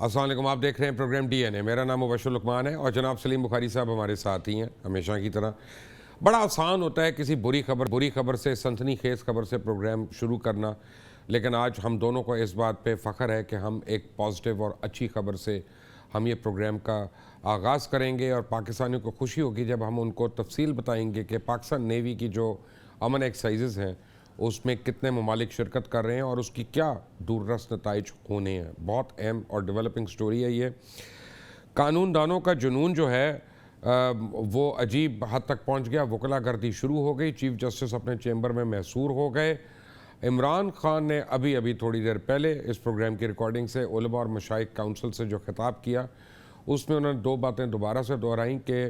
अस्सलाम वालेकुम, आप देख रहे हैं प्रोग्राम डीएनए। मेरा नाम मुबशर लुकमान है और जनाब सलीम बुखारी साहब हमारे साथ ही हैं हमेशा की तरह। बड़ा आसान होता है किसी बुरी खबर से, सनसनीखेज़ खबर से प्रोग्राम शुरू करना, लेकिन आज हम दोनों को इस बात पे फ़ख्र है कि हम एक पॉजिटिव और अच्छी खबर से हम ये प्रोग्राम का आगाज़ करेंगे और पाकिस्तानियों को खुशी होगी जब हम उनको तफसील बताएंगे कि पाकिस्तान नेवी की जो अमन एक्सरसाइज़ हैं उसमें कितने ममालिक शिरकत कर रहे हैं और उसकी क्या दूररस नताइज होने हैं। बहुत अहम और डेवलपिंग स्टोरी है ये। कानूनदानों का जुनून जो है वो अजीब हद तक पहुंच गया। वकला गर्दी शुरू हो गई। चीफ जस्टिस अपने चैम्बर में मैसूर हो गए। इमरान खान ने अभी अभी थोड़ी देर पहले इस प्रोग्राम की रिकॉर्डिंग से उलमा और मशाइख काउंसिल से जो खिताब किया उसमें उन्होंने दो बातें दोबारा से दोहराई कि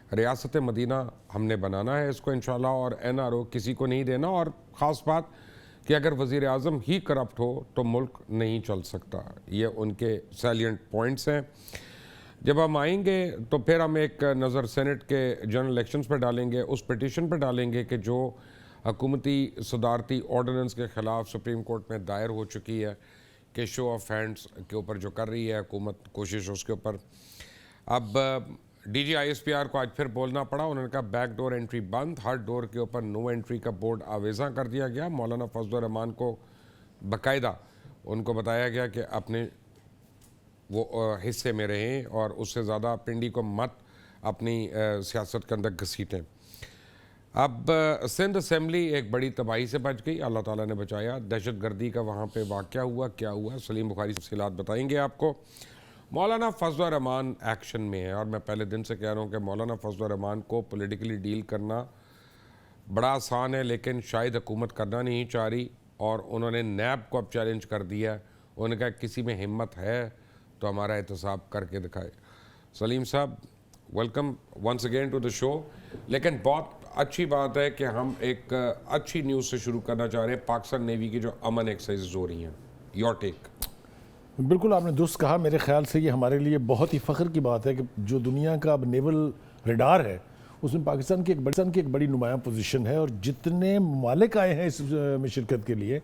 रियासत मदीना हमने बनाना है इसको इंशाल्लाह, और NRO किसी को नहीं देना, और ख़ास बात कि अगर वज़ीर आज़म ही करप्ट हो तो मुल्क नहीं चल सकता। ये उनके सैलिएंट पॉइंट्स हैं। जब हम आएंगे तो फिर हम एक नज़र सेनेट के जनरल इलेक्शंस पर डालेंगे, उस पिटीशन पर डालेंगे कि जो हुकूमती सदारती ऑर्डिनेंस के ख़िलाफ़ सुप्रीम कोर्ट में दायर हो चुकी है कि शो ऑफ हैंड्स के ऊपर जो कर रही है हुकूमत कोशिश उसके ऊपर। अब DG ISPR को आज फिर बोलना पड़ा। उन्होंने कहा बैक डोर एंट्री बंद, हर डोर के ऊपर नो एंट्री का बोर्ड आवेज़ा कर दिया गया। मौलाना फजलुर रहमान को बाकायदा उनको बताया गया कि अपने वो हिस्से में रहें और उससे ज़्यादा पिंडी को मत अपनी सियासत के अंदर घसीटें। अब सिंध असम्बली एक बड़ी तबाही से बच गई, अल्लाह ताला ने बचाया। दहशत गर्दी का वहाँ पे वाक़या हुआ, क्या हुआ, सलीम बुखारी तफसीलात बताएंगे आपको। मौलाना फजलुर रहमान एक्शन में है और मैं पहले दिन से कह रहा हूँ कि मौलाना फजलुर रहमान को पॉलिटिकली डील करना बड़ा आसान है, लेकिन शायद हुकूमत करना नहीं चाह रही और उन्होंने नैब को अब चैलेंज कर दिया। उन्होंने कहा किसी में हिम्मत है तो हमारा एहतसाब करके दिखाए। Salim sahab, welcome once again to the show. लेकिन बहुत अच्छी बात है कि हम एक अच्छी न्यूज़ से शुरू करना चाह रहे हैं। पाकिस्तान नेवी की जो अमन एक्सरसाइज हो रही हैं, योर टेक। बिल्कुल आपने दुरुस्त कहा। मेरे ख्याल से ये हमारे लिए बहुत ही फ़ख्र की बात है कि जो दुनिया का अब नेवल रडार है उसमें पाकिस्तान की एक बड़ी नुमायाँ पोजीशन है, और जितने ममालिक आए हैं इसमें शिरकत के लिए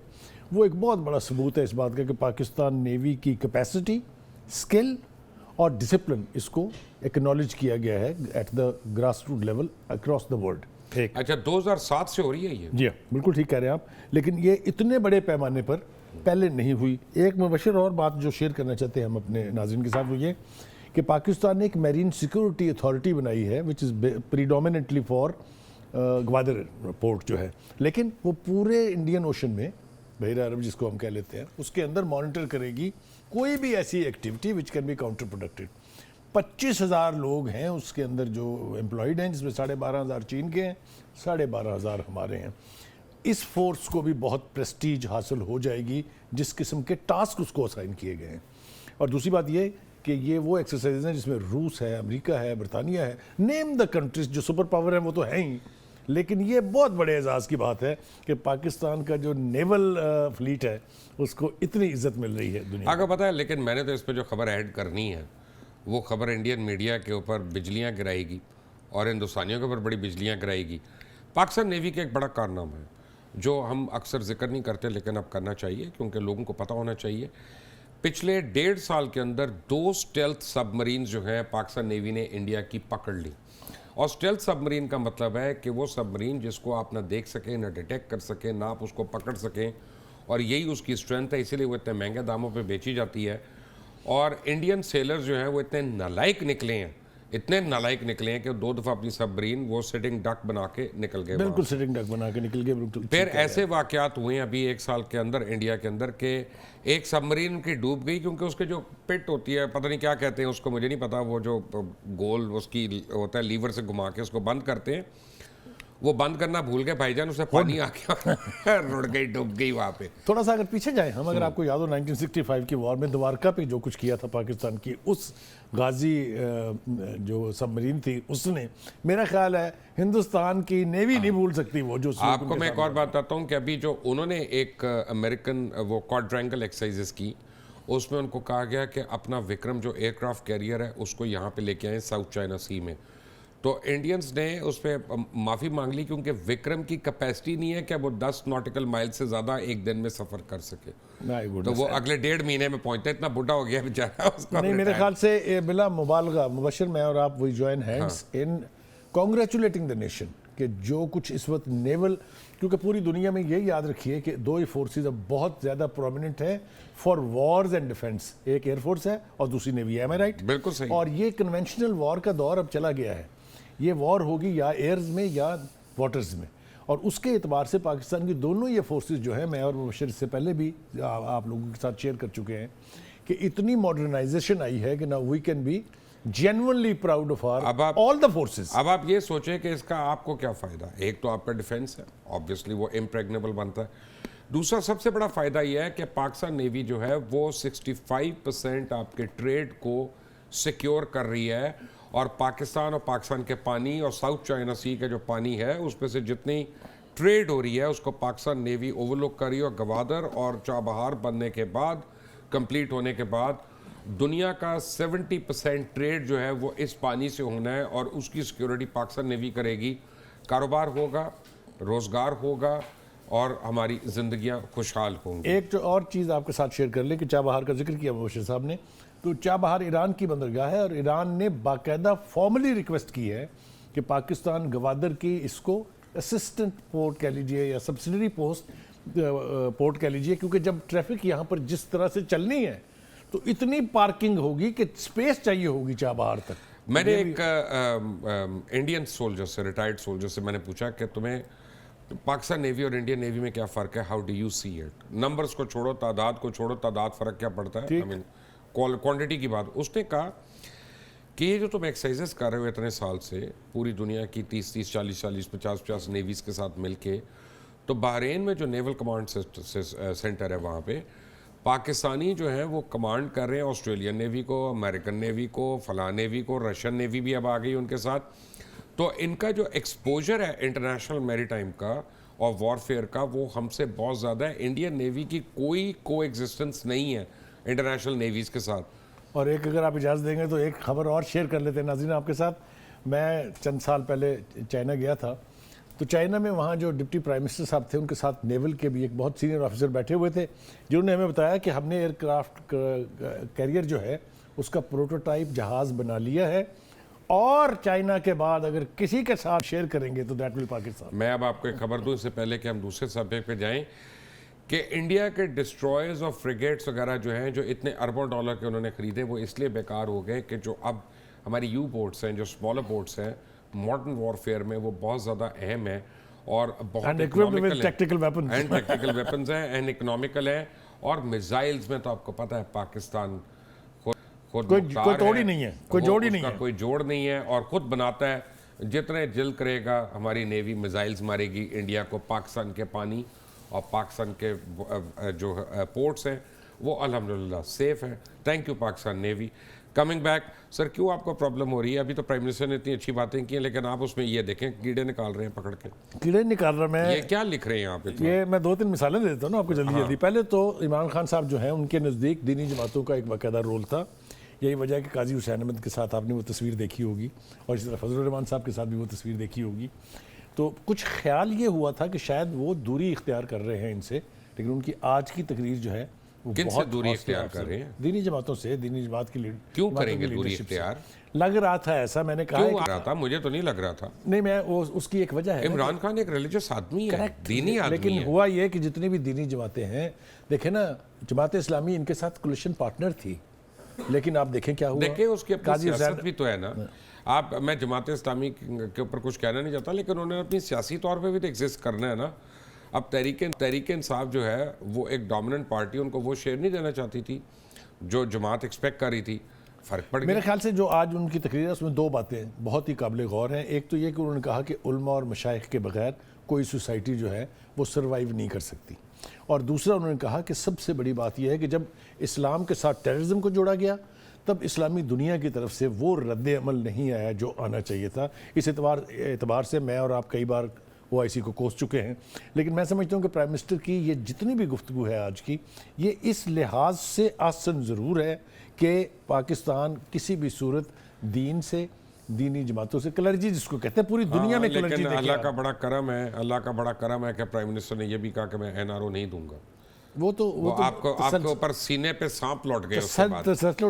वो एक बहुत बड़ा सबूत है इस बात का कि पाकिस्तान नेवी की कैपेसिटी, स्किल और डिसिप्लिन इसको एक्नॉलेज किया गया है at the grass root level across the world. अच्छा, 2007 से हो रही है ये? जी हाँ, बिल्कुल ठीक कह रहे हैं आप, लेकिन ये इतने बड़े पैमाने पर पहले नहीं हुई। एक मुबशर और बात जो शेयर करना चाहते हैं हम अपने नाज़रीन के साथ वो ये कि पाकिस्तान ने एक मैरीन सिक्योरिटी अथॉरिटी बनाई है which is predominantly for Gwadar port जो है, लेकिन वो पूरे इंडियन ओशन में, बहरा अरब जिसको हम कह लेते हैं, उसके अंदर मॉनिटर करेगी कोई भी ऐसी activity which can be counter productive. 25,000 लोग हैं उसके अंदर जो एम्प्लॉयड हैं, जिसमें 12,500 चीन के हैं, 12,500 हमारे हैं। इस फोर्स को भी बहुत प्रेस्टीज हासिल हो जाएगी जिस किस्म के टास्क उसको असाइन किए गए हैं। और दूसरी बात ये कि ये वो एक्सरसाइज हैं जिसमें रूस है, अमेरिका है, बरतानिया है, नेम द कंट्रीज जो सुपर पावर हैं वो तो हैं ही, लेकिन ये बहुत बड़े एजाज़ की बात है कि पाकिस्तान का जो नेवल फ्लीट है उसको इतनी इज्जत मिल रही है दुनिया। आपको पता है, लेकिन मैंने तो इस पर जो खबर ऐड करनी है वो खबर इंडियन मीडिया के ऊपर बिजलियाँ गिराएगी और हिंदुस्तानियों के ऊपर बड़ी बिजलियाँ गिराएगी। पाकिस्तान नेवी का एक बड़ा कारनामा है जो हम अक्सर जिक्र नहीं करते, लेकिन अब करना चाहिए क्योंकि लोगों को पता होना चाहिए। पिछले 1.5 साल के अंदर 2 स्टेल्थ सबमरीन जो हैं पाकिस्तान नेवी ने इंडिया की पकड़ ली। और स्टेल्थ सबमरीन का मतलब है कि वो सबमरीन जिसको आप ना देख सकें, ना डिटेक्ट कर सकें, ना आप उसको पकड़ सकें, और यही उसकी स्ट्रेंथ है, इसीलिए वो इतने महंगे दामों पे बेची जाती है। और इंडियन सेलर्स जो हैं वो इतने नालायक निकले हैं, इतने नालायक निकले हैं कि 2 दफ़ा अपनी सबमरीन वो सिटिंग डक बना के निकल गए। बिल्कुल सिटिंग डक बना के निकल गए। फिर ऐसे वाक़यात हुए अभी 1 साल के अंदर इंडिया के अंदर के एक सबमरीन की डूब गई क्योंकि उसके जो पिट होती है, पता नहीं क्या कहते हैं उसको, मुझे नहीं पता, वो जो गोल उसकी होता है लीवर से घुमा के उसको बंद करते हैं, वो बंद करना भूल गए भाईजान, उसे पानी आ गया रुड़ गई, डूब गई वहाँ पे। थोड़ा सा अगर पीछे जाएं हम, अगर आपको याद हो 1965 की वॉर में द्वारका पे जो कुछ किया था पाकिस्तान की उस गाजी जो सबमरीन थी, उसने, मेरा ख्याल है हिंदुस्तान की नेवी नहीं भूल सकती वो जो। आपको मैं एक और बात बताता हूँ कि अभी जो उन्होंने एक अमेरिकन वो क्वाड्रेंगल एक्सरसाइजेस की, उसमें उनको कहा गया कि अपना विक्रम जो एयरक्राफ्ट कैरियर है उसको यहाँ पे लेके आए साउथ चाइना सी में। तो इंडियंस ने उस पर माफ़ी मांग ली क्योंकि विक्रम की कैपेसिटी नहीं है कि वो 10 नॉटिकल माइल से ज़्यादा एक दिन में सफ़र कर सके। तो वो अगले 1.5 महीने में पहुंचता है, इतना बुढ़ा हो गया बेचारा उसका। नहीं, मेरे ख्याल से ये बिला मुबालगा मुबशर मैं और आप we join hands in congratulating the nation कि जो कुछ इस वक्त नेवल, क्योंकि पूरी दुनिया में ये याद रखिए कि दो ही फोर्सेस अब बहुत ज़्यादा प्रोमिनेंट है फॉर वॉर्स एंड डिफेंस, एक एयरफोर्स है और दूसरी नेवी है, एम आई राइट? बिल्कुल सही। और ये कन्वेंशनल वॉर का दौर अब चला गया है, ये वॉर होगी या एयर्स में या वाटर्स में, और उसके एतबार से पाकिस्तान की दोनों ये फोर्सेस जो है, मैं और मुबशर इससे पहले भी आप लोगों के साथ शेयर कर चुके हैं कि इतनी मॉडर्नाइजेशन आई है कि ना we can be genuinely proud of our all the forces. अब आप ये सोचें कि इसका आपको क्या फ़ायदा, एक तो आपका डिफेंस है, ऑब्वियसली वो इम्प्रेग्नेबल बनता है। दूसरा सबसे बड़ा फ़ायदा यह है कि पाकिस्तान नेवी जो है वो 65% आपके ट्रेड को सिक्योर कर रही है, और पाकिस्तान के पानी और साउथ चाइना सी का जो पानी है उसमें से जितनी ट्रेड हो रही है उसको पाकिस्तान नेवी ओवरलुक कर रही है। और गवादर और चाबहार बनने के बाद, कंप्लीट होने के बाद, दुनिया का 70% ट्रेड जो है वो इस पानी से होना है, और उसकी सिक्योरिटी पाकिस्तान नेवी करेगी। कारोबार होगा, रोज़गार होगा, और हमारी ज़िंदगियां खुशहाल होंगी। एक जो और चीज़ आपके साथ शेयर कर ले कि चाबहार का जिक्र किया मुबशर साहब ने, तो चाबहार ईरान की बंदरगाह है और ईरान ने बाकायदा फॉर्मली रिक्वेस्ट की है कि पाकिस्तान गवादर की इसको असिस्टेंट पोर्ट कह लीजिए या सब्सिडरी पोर्ट कह लीजिए, क्योंकि जब ट्रैफिक यहाँ पर जिस तरह से चलनी है तो इतनी पार्किंग होगी कि स्पेस चाहिए होगी चाबहार तक। मैंने एक इंडियन सोल्जर से, रिटायर्ड सोल्जर से मैंने पूछा कि तुम्हें पाकिस्तान नेवी और इंडियन नेवी में क्या फ़र्क है, how do you see it? Numbers को छोड़ो, तादाद को छोड़ो, तादाद फ़र्क क्या पड़ता है, आई मीन क्वांटिटी की बात। उसने कहा कि ये जो तुम एक्सरसाइजेस कर रहे हो इतने साल से पूरी दुनिया की 30-30, 40-40, 50-50 नेवीज के साथ मिलके, तो बहरीन में जो नेवल कमांड सेंटर है वहाँ पे पाकिस्तानी जो है वो कमांड कर रहे हैं ऑस्ट्रेलियन नेवी को, अमेरिकन नेवी को, फलां नेवी को, रशियन नेवी भी अब आ गई उनके साथ। तो इनका जो एक्सपोजर है इंटरनेशनल मैरीटाइम का और वॉरफेयर का वो हमसे बहुत ज़्यादा है। इंडियन नेवी की कोई को एग्जिस्टेंस नहीं है इंटरनेशनल नेवीज़ के साथ। और एक अगर आप इजाज़त देंगे तो एक खबर और शेयर कर लेते हैं नाज़रीन आपके साथ। मैं चंद साल पहले चाइना गया था, तो चाइना में वहाँ जो डिप्टी प्राइम मिनिस्टर साहब थे उनके साथ नेवल के भी एक बहुत सीनियर ऑफिसर बैठे हुए थे, जिन्होंने हमें बताया कि हमने एयरक्राफ्ट कैरियर जो है उसका प्रोटोटाइप जहाज़ बना लिया है, और चाइना के बाद अगर किसी के साथ शेयर करेंगे तो दैट विल पाकिस्तान। मैं अब आपको एक खबर दूँ इससे पहले कि हम दूसरे सब्जेक्ट पे जाएं कि इंडिया के डिस्ट्रॉयर्स और फ्रिगेट्स वगैरह जो हैं, जो इतने अरबों डॉलर के उन्होंने ख़रीदे, वो इसलिए बेकार हो गए कि जो अब हमारी यू बोट्स हैं, जो स्मॉलर बोट्स हैं, मॉडर्न वॉरफेयर में वो बहुत ज़्यादा अहम है और बहुत टेक्निकल वेपन्स हैं एंड इकोनॉमिकल हैं। और मिसाइल्स में तो आपको पता है पाकिस्तान कोई तोड़ ही नहीं है, कोई जोड़ ही नहीं है, कोई जोड़ नहीं है, और खुद बनाता है। जितने जिल करेगा हमारी नेवी मिसाइल्स मारेगी इंडिया को। पाकिस्तान के पानी और पाकिस्तान के जो पोर्ट्स हैं वो अल्हम्दुलिल्लाह सेफ है। Thank you Pakistan navy. Coming back sir, क्यों आपको प्रॉब्लम हो रही है? अभी तो प्राइम मिनिस्टर ने इतनी अच्छी बातें की हैं, लेकिन आप उसमें ये देखें कीड़े निकाल रहे हैं पकड़ के। कीड़े निकाल रहा मैं, ये क्या लिख रहे हैं यहाँ पे? ये मैं 2-3 मिसालें देता हूँ ना आपको जल्दी जल्दी। पहले तो इमरान खान साहब जो हैं उनके नज़दीक दीनी जमातों का एक बाकायदा रोल था। यही वजह है कि काजी हुसैन अहमद के साथ आपने वो तस्वीर देखी होगी, और इसी तरह फजलुर रहमान साहब के साथ भी वो तस्वीर देखी होगी। तो कुछ ख्याल ये हुआ था कि शायद वो दूरी इख्तियार कर रहे हैं इनसे, लेकिन उनकी आज की तकरीर जो है वो बहुत दूरी इख्तियार कर रहे हैं। दीनी जमातों से, दीनी जमात की लीड क्यों करेंगे दूरी इख्तियार? लग रहा था ऐसा, मैंने कहा क्यों आ रहा था? मुझे तो नहीं लग रहा था। नहीं, मैं वो उसकी एक वजह है, इमरान खान एक रिलीजियस आदमी है, दीनी आदमी लेकिन है। हुआ ये कि जितनी भी दीनी जमातें हैं, देखें ना, जमात इस्लामी इनके साथ कोलिशन पार्टनर थी, लेकिन आप देखें क्या हुआ। देखिए उसकी अपनी सियासत भी तो है ना। आप, मैं जमात इस्लामी के ऊपर कुछ कहना नहीं चाहता, लेकिन उन्होंने अपनी सियासी तौर पे भी तो एग्जिस्ट करना है ना। अब तहरीक इंसाफ जो है वो एक डोमिनेंट पार्टी, उनको वो शेयर नहीं देना चाहती थी जो जमात एक्सपेक्ट कर रही थी। फ़र्क पड़ गया। मेरे ख्याल से जो आज उनकी तकरीर है उसमें 2 बातें बहुत ही काबिल गौर हैं। एक तो ये कि उन्होंने कहा कि उलमा और मशाइख के बगैर कोई सोसाइटी जो है वो सर्वाइव नहीं कर सकती, और दूसरा उन्होंने कहा कि सबसे बड़ी बात यह है कि जब इस्लाम के साथ टेररिज्म को जोड़ा गया तब इस्लामी दुनिया की तरफ से वो रद्द अमल नहीं आया जो आना चाहिए था। इस एतबार से मैं और आप कई बार OIC को कोस चुके हैं, लेकिन मैं समझता हूँ कि प्राइम मिनिस्टर की ये जितनी भी गुफ्तगू है आज की, ये इस लिहाज से आसन ज़रूर है कि पाकिस्तान किसी भी सूरत दीन से, दीनी जमातों से, क्लर्जी जिसको कहते हैं, पूरी दुनिया में क्लर्जी लेकिन देखिए अल्लाह आप। का बड़ा करम है, अल्लाह का बड़ा करम है कि प्राइम मिनिस्टर ने यह भी कहा कि मैं एनआरओ नहीं दूंगा। वो तो आपके ऊपर सीने पे सांप लौट गए उसके बाद।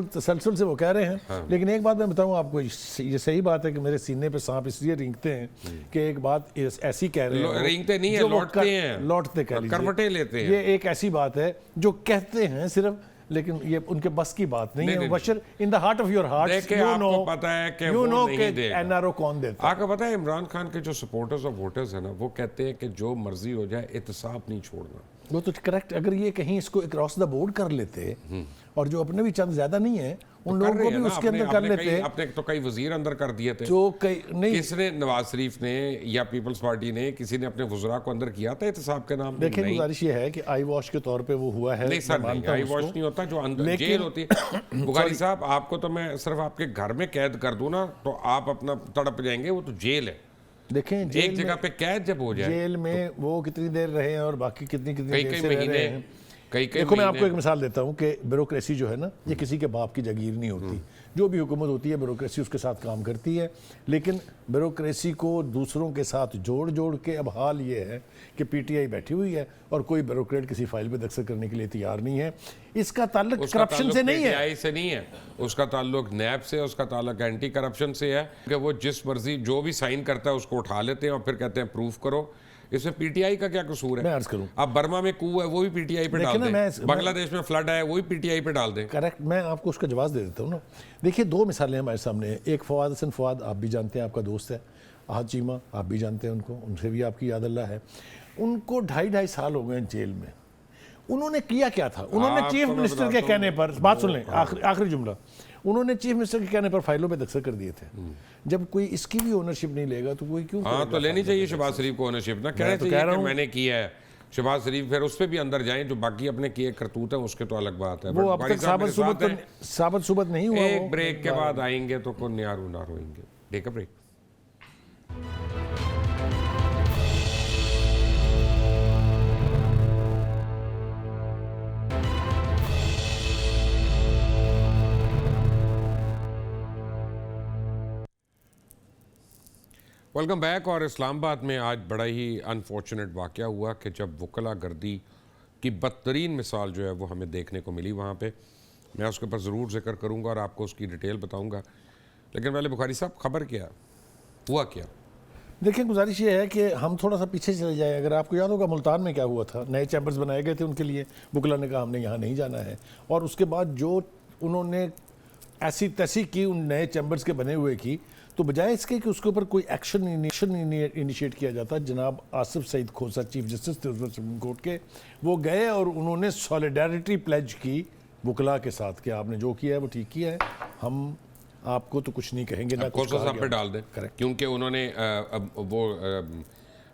तसलसल से वो कह रहे हैं। लेकिन एक बात मैं बताऊं आपको, ये सही बात है कि मेरे सीने पे सांप इसलिए रेंगते हैं कि एक बात ऐसी कह रहे हैं, रेंगते नहीं है, जो वो लौटते हैं, लौटते कह लीजिए, करवटें लेते हैं। ये एक ऐसी बात है जो कहते हैं सिर्फ, लेकिन ये उनके बस की बात नहीं है। बशर in the heart of your heart, देखे आपको पता है कि वो नहीं देगा। एनआरओ कौन देता है? आपको पता है इमरान खान के जो सपोर्टर्स और वोटर्स हैं ना, वो कहते हैं कि जो मर्जी हो जाए एहतसाब नहीं छोड़ना। वो तो करेक्ट, अगर ये कहीं इसको क्रॉस द बोर्ड कर लेते और जो अपने भी चंद ज्यादा नहीं है उन लोगों को भी उसके अंदर कर लेते। आपने तो कई वजीर अंदर कर दिए थे, जो कई नहीं, किसने, नवाज शरीफ ने या पीपल्स पार्टी ने, किसी ने अपने वज़रा को अंदर किया था एहतसाब के नाम पे? देखिए गुजारिश ये है कि आई वॉश के तौर पे वो हुआ है। नहीं सर, नहीं, आई वॉश नहीं होता, जो अंदर जेल होती है। बुखारी साहब, आपको तो मैं सिर्फ आपके घर में कैद कर दूं ना तो आप अपना तड़प जाएंगे, वो तो जेल है। देखें एक जगह पे कैद जब हो जाए, जेल में वो कितनी देर रहे हैं और बाकी कितनी देर से रह रहे हैं। देखो मैं आपको एक मिसाल देता हूँ कि ब्यूरोक्रेसी जो है ना, ये किसी के बाप की जागीर नहीं होती। जो भी हुकूमत होती है ब्यूरोक्रेसी उसके साथ काम करती है, लेकिन ब्यूरोक्रेसी को दूसरों के साथ जोड़ जोड़ के अब हाल ये है कि पीटीआई बैठी हुई है और कोई ब्यूरोक्रेट किसी फाइल पे दस्तखत करने के लिए तैयार नहीं है। इसका ताल्लुक करप्शन से नहीं है, पीटीआई से नहीं है, उसका ताल्लुक नैब से, उसका ताल्लुक एंटी करप्शन से है कि वो जिस मर्जी जो भी साइन करता है उसको उठा लेते हैं और फिर कहते हैं प्रूफ करो। इसमें पीटीआई का क्या कसूर है? मैं अर्ज करूं, अब बर्मा में कू है वो भी पीटीआई पे डाल दें, बांग्लादेश में फ्लड है वो भी पीटीआई पे डाल दें। करेक्ट, मैं आपको उसका जवाब दे देता हूँ ना। देखिए दो मिसालें हमारे सामने हैं। एक फवाद हसन फवाद, आप भी जानते हैं, आपका दोस्त है। आहद चीमा, आप भी जानते हैं उनको, उनसे भी आपकी याद अल्लाह है। उनको 2.5 साल हो गए जेल में। उन्होंने किया क्या था? उन्होंने चीफ मिनिस्टर के कहने पर, बात सुन लें, आखिरी जुमला, उन्होंने चीफ मिनिस्टर के कहने पर फाइलों पे दस्तखत कर दिए थे। जब कोई इसकी भी ओनरशिप नहीं लेगा तो कोई क्यों? हाँ, तो लेनी चाहिए शहबाज शरीफ को ओनरशिप ना, कहना चाहिए कि मैंने किया है। शहबाज शरीफ फिर उस पर भी अंदर जाएं, जो बाकी अपने किए करतूत है उसके तो अलग बात है। वो अब तक साबित सुबत नहीं हुआ। एक ब्रेक के बाद आएंगे तो कौन नियार उनार होंगे। Take a break. Welcome back. और इस्लामाबाद में आज बड़ा ही अनफॉर्चुनेट वाक़या हुआ कि जब वकला गर्दी की बदतरीन मिसाल जो है वो हमें देखने को मिली वहाँ पे। मैं उसके ऊपर ज़रूर जिक्र करूँगा और आपको उसकी डिटेल बताऊँगा, लेकिन पहले बुखारी साहब खबर क्या हुआ? क्या देखिए, गुजारिश ये है कि हम थोड़ा सा पीछे चले जाएं। अगर आपको याद होगा मुल्तान में क्या हुआ था, नए चैम्बर्स बनाए गए थे उनके लिए, वकला ने कहा हमने यहाँ नहीं जाना है, और उसके बाद जो उन्होंने ऐसी तैसी की उन नए चैम्बर्स के बने हुए की, तो बजाय इसके कि उसके ऊपर कोई एक्शन इनिशिएट किया जाता, जनाब आसिफ सईद खोसा चीफ जस्टिस थे सुप्रीम कोर्ट के, वो गए और उन्होंने सॉलिडारिटी प्लेज की वकला के साथ कि आपने जो किया है वो ठीक किया है, हम आपको तो कुछ नहीं कहेंगे ना। खोसा साहब पे डाल दें, क्योंकि उन्होंने वो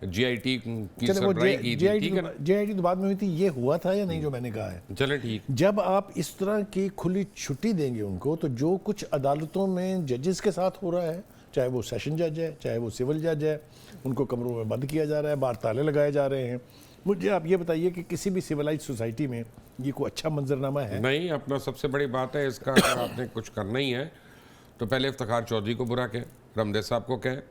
जीआईटी की सरबराही की थी, ठीक है ना? जीआईटी तो बाद में हुई थी, ये हुआ था या नहीं जो मैंने कहा है? चले ठीक। जब आप इस तरह की खुली छुट्टी देंगे उनको, तो जो कुछ अदालतों में जजेस के साथ हो रहा है, चाहे वो सेशन जज है चाहे वो सिविल जज है, उनको कमरों में बंद किया जा रहा है, बाहर ताले लगाए जा रहे हैं। मुझे आप ये बताइए कि किसी भी सिविलाइज सोसाइटी में ये कोई अच्छा मंजरनामा है? नहीं, अपना सबसे बड़ी बात है इसका, अगर आपने कुछ करना ही है तो पहले इफ्तिखार चौधरी को बुरा कहें, रमदे साहब को कहें,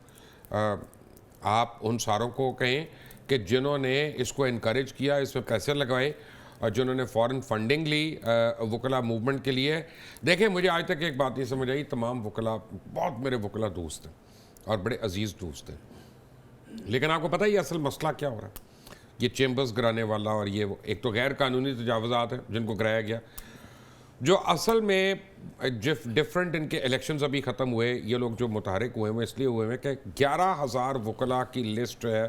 आप उन सारों को कहें कि जिन्होंने इसको इनकरेज किया, इसमें पैसे लगाए और जिन्होंने फॉरेन फंडिंग ली वकला मूवमेंट के लिए। देखें, मुझे आज तक एक बात नहीं समझ आई, तमाम वकला, बहुत मेरे वकला दोस्त हैं और बड़े अजीज़ दोस्त हैं, लेकिन आपको पता ही असल मसला क्या हो रहा है? ये चेम्बर्स गिराने वाला और ये वो, एक तो गैर कानूनी तजावज़ात हैं जिनको गिराया गया, जो असल में डिफरेंट इनके इलेक्शंस अभी ख़त्म हुए, ये लोग जो मुतहरिक हुए हैं इसलिए हुए हैं कि 11,000 वकला की लिस्ट है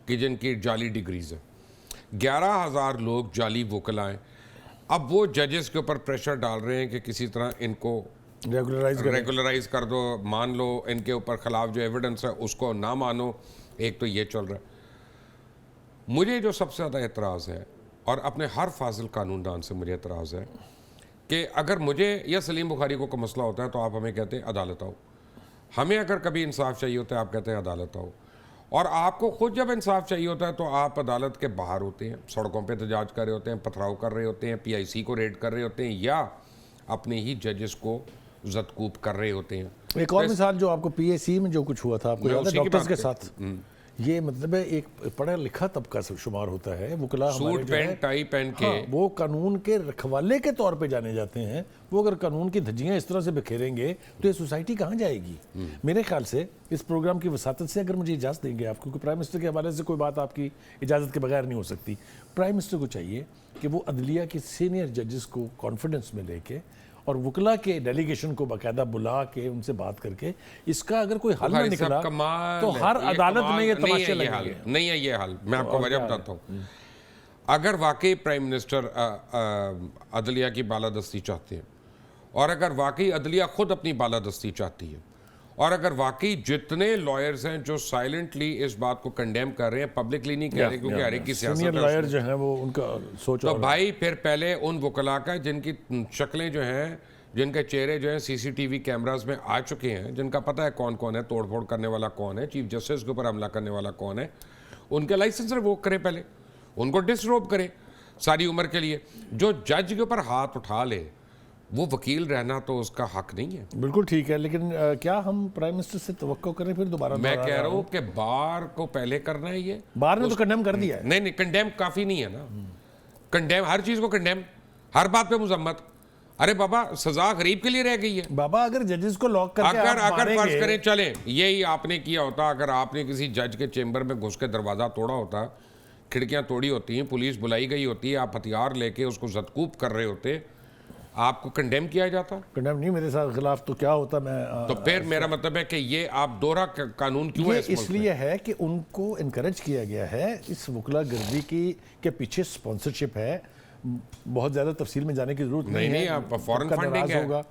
कि जिनकी जाली डिग्रीज़ है, 11,000 लोग जाली वकला हैं। अब वो जजेस के ऊपर प्रेशर डाल रहे हैं कि किसी तरह इनको रेगुलराइज कर दो, मान लो इनके ऊपर खिलाफ जो एविडेंस है उसको ना मानो। एक तो ये चल रहा है। मुझे जो सबसे ज़्यादा एतराज़ है, और अपने हर फाजिल कानूनदान से मुझे एतराज़ है, कि अगर मुझे या सलीम बुखारी को कोई मसला होता है तो आप हमें कहते हैं अदालत आओ, हमें अगर कभी इंसाफ चाहिए होता है आप कहते हैं अदालत आओ, और आपको खुद जब इंसाफ चाहिए होता है तो आप अदालत के बाहर होते हैं, सड़कों पे एहतजाज कर रहे होते हैं, पथराव कर रहे होते हैं, PIC को रेड कर रहे होते हैं, या अपने ही जजेस को जदकूब कर रहे होते हैं। एक और मिसाल जो आपको पीएसी में जो कुछ हुआ था, आपको मैं याद है उसी की डॉक्टर्स बात के साथ, ये मतलब है एक पढ़ा लिखा तबका शुमार होता है, वकला हमारे सूट जो है, पैंट टाई पहन के हाँ, वो कानून के रखवाले के तौर पे जाने जाते हैं। वो अगर कानून की धज्जियां इस तरह से बिखेरेंगे तो ये सोसाइटी कहाँ जाएगी? मेरे ख्याल से इस प्रोग्राम की वसातत से अगर मुझे इजाज़त देंगे आप, क्योंकि प्राइम मिनिस्टर के हवाले से कोई बात आपकी इजाज़त के बगैर नहीं हो सकती, प्राइम मिनिस्टर को चाहिए कि वो अदलिया के सीनियर जजेस को कॉन्फिडेंस में लेके और वकला के डेलीगेशन को बाकायदा बुला के उनसे बात करके इसका अगर कोई हल ना बुखारी निकला साहब, कमाल तो है। हर ये अदालत कमाल में ये नहीं है, तमाशे ये हल लगेंगे। नहीं है ये हल। मैं आपको और वजह क्या है? बताता हूँ। अगर वाकई प्राइम मिनिस्टर अदलिया की बालादस्ती चाहते हैं, और अगर वाकई अदलिया खुद अपनी बालादस्ती चाहती है, और अगर वाकई जितने लॉयर्स हैं जो साइलेंटली इस बात को कंडेम कर रहे हैं, पब्लिकली नहीं कह रहे क्योंकि हर एक की सियासत सीनियर है लॉयर उसमें। जो है वो उनका सोच तो और भाई फिर पहले उन वकला का जिनकी शक्लें जो हैं, जिनके चेहरे जो हैं सीसीटीवी कैमरास में आ चुके हैं, जिनका पता है कौन कौन है, तोड़ फोड़ करने वाला कौन है, चीफ जस्टिस के ऊपर हमला करने वाला कौन है, उनके लाइसेंस रिवोक करें, पहले उनको डिसरोब करें सारी उम्र के लिए। जो जज के ऊपर हाथ उठा ले वो वकील रहना तो उसका हक नहीं है। बिल्कुल ठीक है, लेकिन क्या हम प्राइम मिनिस्टर से तवक्को करें फिर दोबारा? मैं कह रहा हूँ कि बार को पहले करना है ये। बार ने तो कंडेम कर दिया है। नहीं नहीं, कंडेम काफी नहीं है ना। कंडेम हर चीज को कंडेम, हर बात पे मुजम्मत। अरे बाबा, सजा गरीब के लिए रह गई है। बाबा अगर जजेस को लॉक करके अगर आप अगर फर्ज मारेंगे- करें, चले यही आपने किया होता, अगर आपने किसी जज के चेंबर में घुस के दरवाजा तोड़ा होता, खिड़कियां तोड़ी होती हैं, पुलिस बुलाई गई होती है, आप हथियार लेके उसको जदकूब कर रहे होते, आपको कंडेम किया जाता। कंडेम नहीं, मेरे साथ खिलाफ तो क्या होता? मैं तो फिर मेरा मतलब है कि ये आप दोहरा कानून क्यों है ये इस मुल्क में? इसलिए है कि उनको इनकरेज किया गया है। इस वकला गर्दी की के पीछे स्पॉन्सरशिप है। बहुत ज्यादा तफसील में जाने की जरूरत नहीं है। नहीं, आप फॉरेन आपका फंडिंग नाराज है। होगा,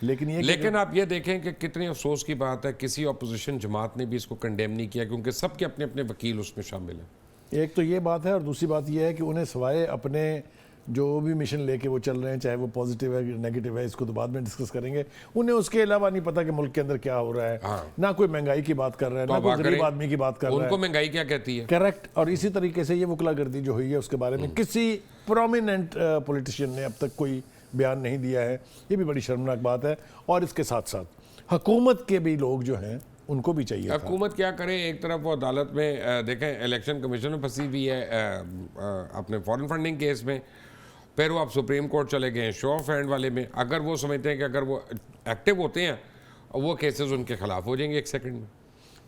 लेकिन ये लेकिन आप ये देखें कि कितनी अफसोस की बात है, किसी अपोजिशन जमात ने भी इसको कंडेम नहीं किया, क्योंकि सबके अपने अपने वकील उसमें शामिल हैं। एक तो ये बात है, और दूसरी बात ये है कि उन्हें सवाए अपने जो भी मिशन लेके वो चल रहे हैं, चाहे वो पॉजिटिव है नेगेटिव है, इसको तो बाद में डिस्कस करेंगे, उन्हें उसके अलावा नहीं पता कि मुल्क के अंदर क्या हो रहा है। हाँ। ना कोई महंगाई की बात कर रहा है, ना कोई गरीब आदमी की बात कर रहा है। उनको महंगाई क्या कहती है? करेक्ट। और इसी तरीके से ये वकलागर्दी जो हुई है उसके बारे में किसी प्रोमिनेंट पॉलिटिशियन ने अब तक कोई बयान नहीं दिया है। ये भी बड़ी शर्मनाक बात है। और इसके साथ साथ हुकूमत के भी लोग जो हैं उनको भी चाहिए था। हुकूमत क्या करे? एक तरफ वो अदालत में देखें, इलेक्शन कमीशन में फंसी हुई है अपने फॉरेन फंडिंग केस में, फिर वो आप सुप्रीम कोर्ट चले गए हैं शो ऑफ हैंड वाले में। अगर वो समझते हैं कि अगर वो एक्टिव होते हैं वो केसेस उनके खिलाफ हो जाएंगे एक सेकंड में।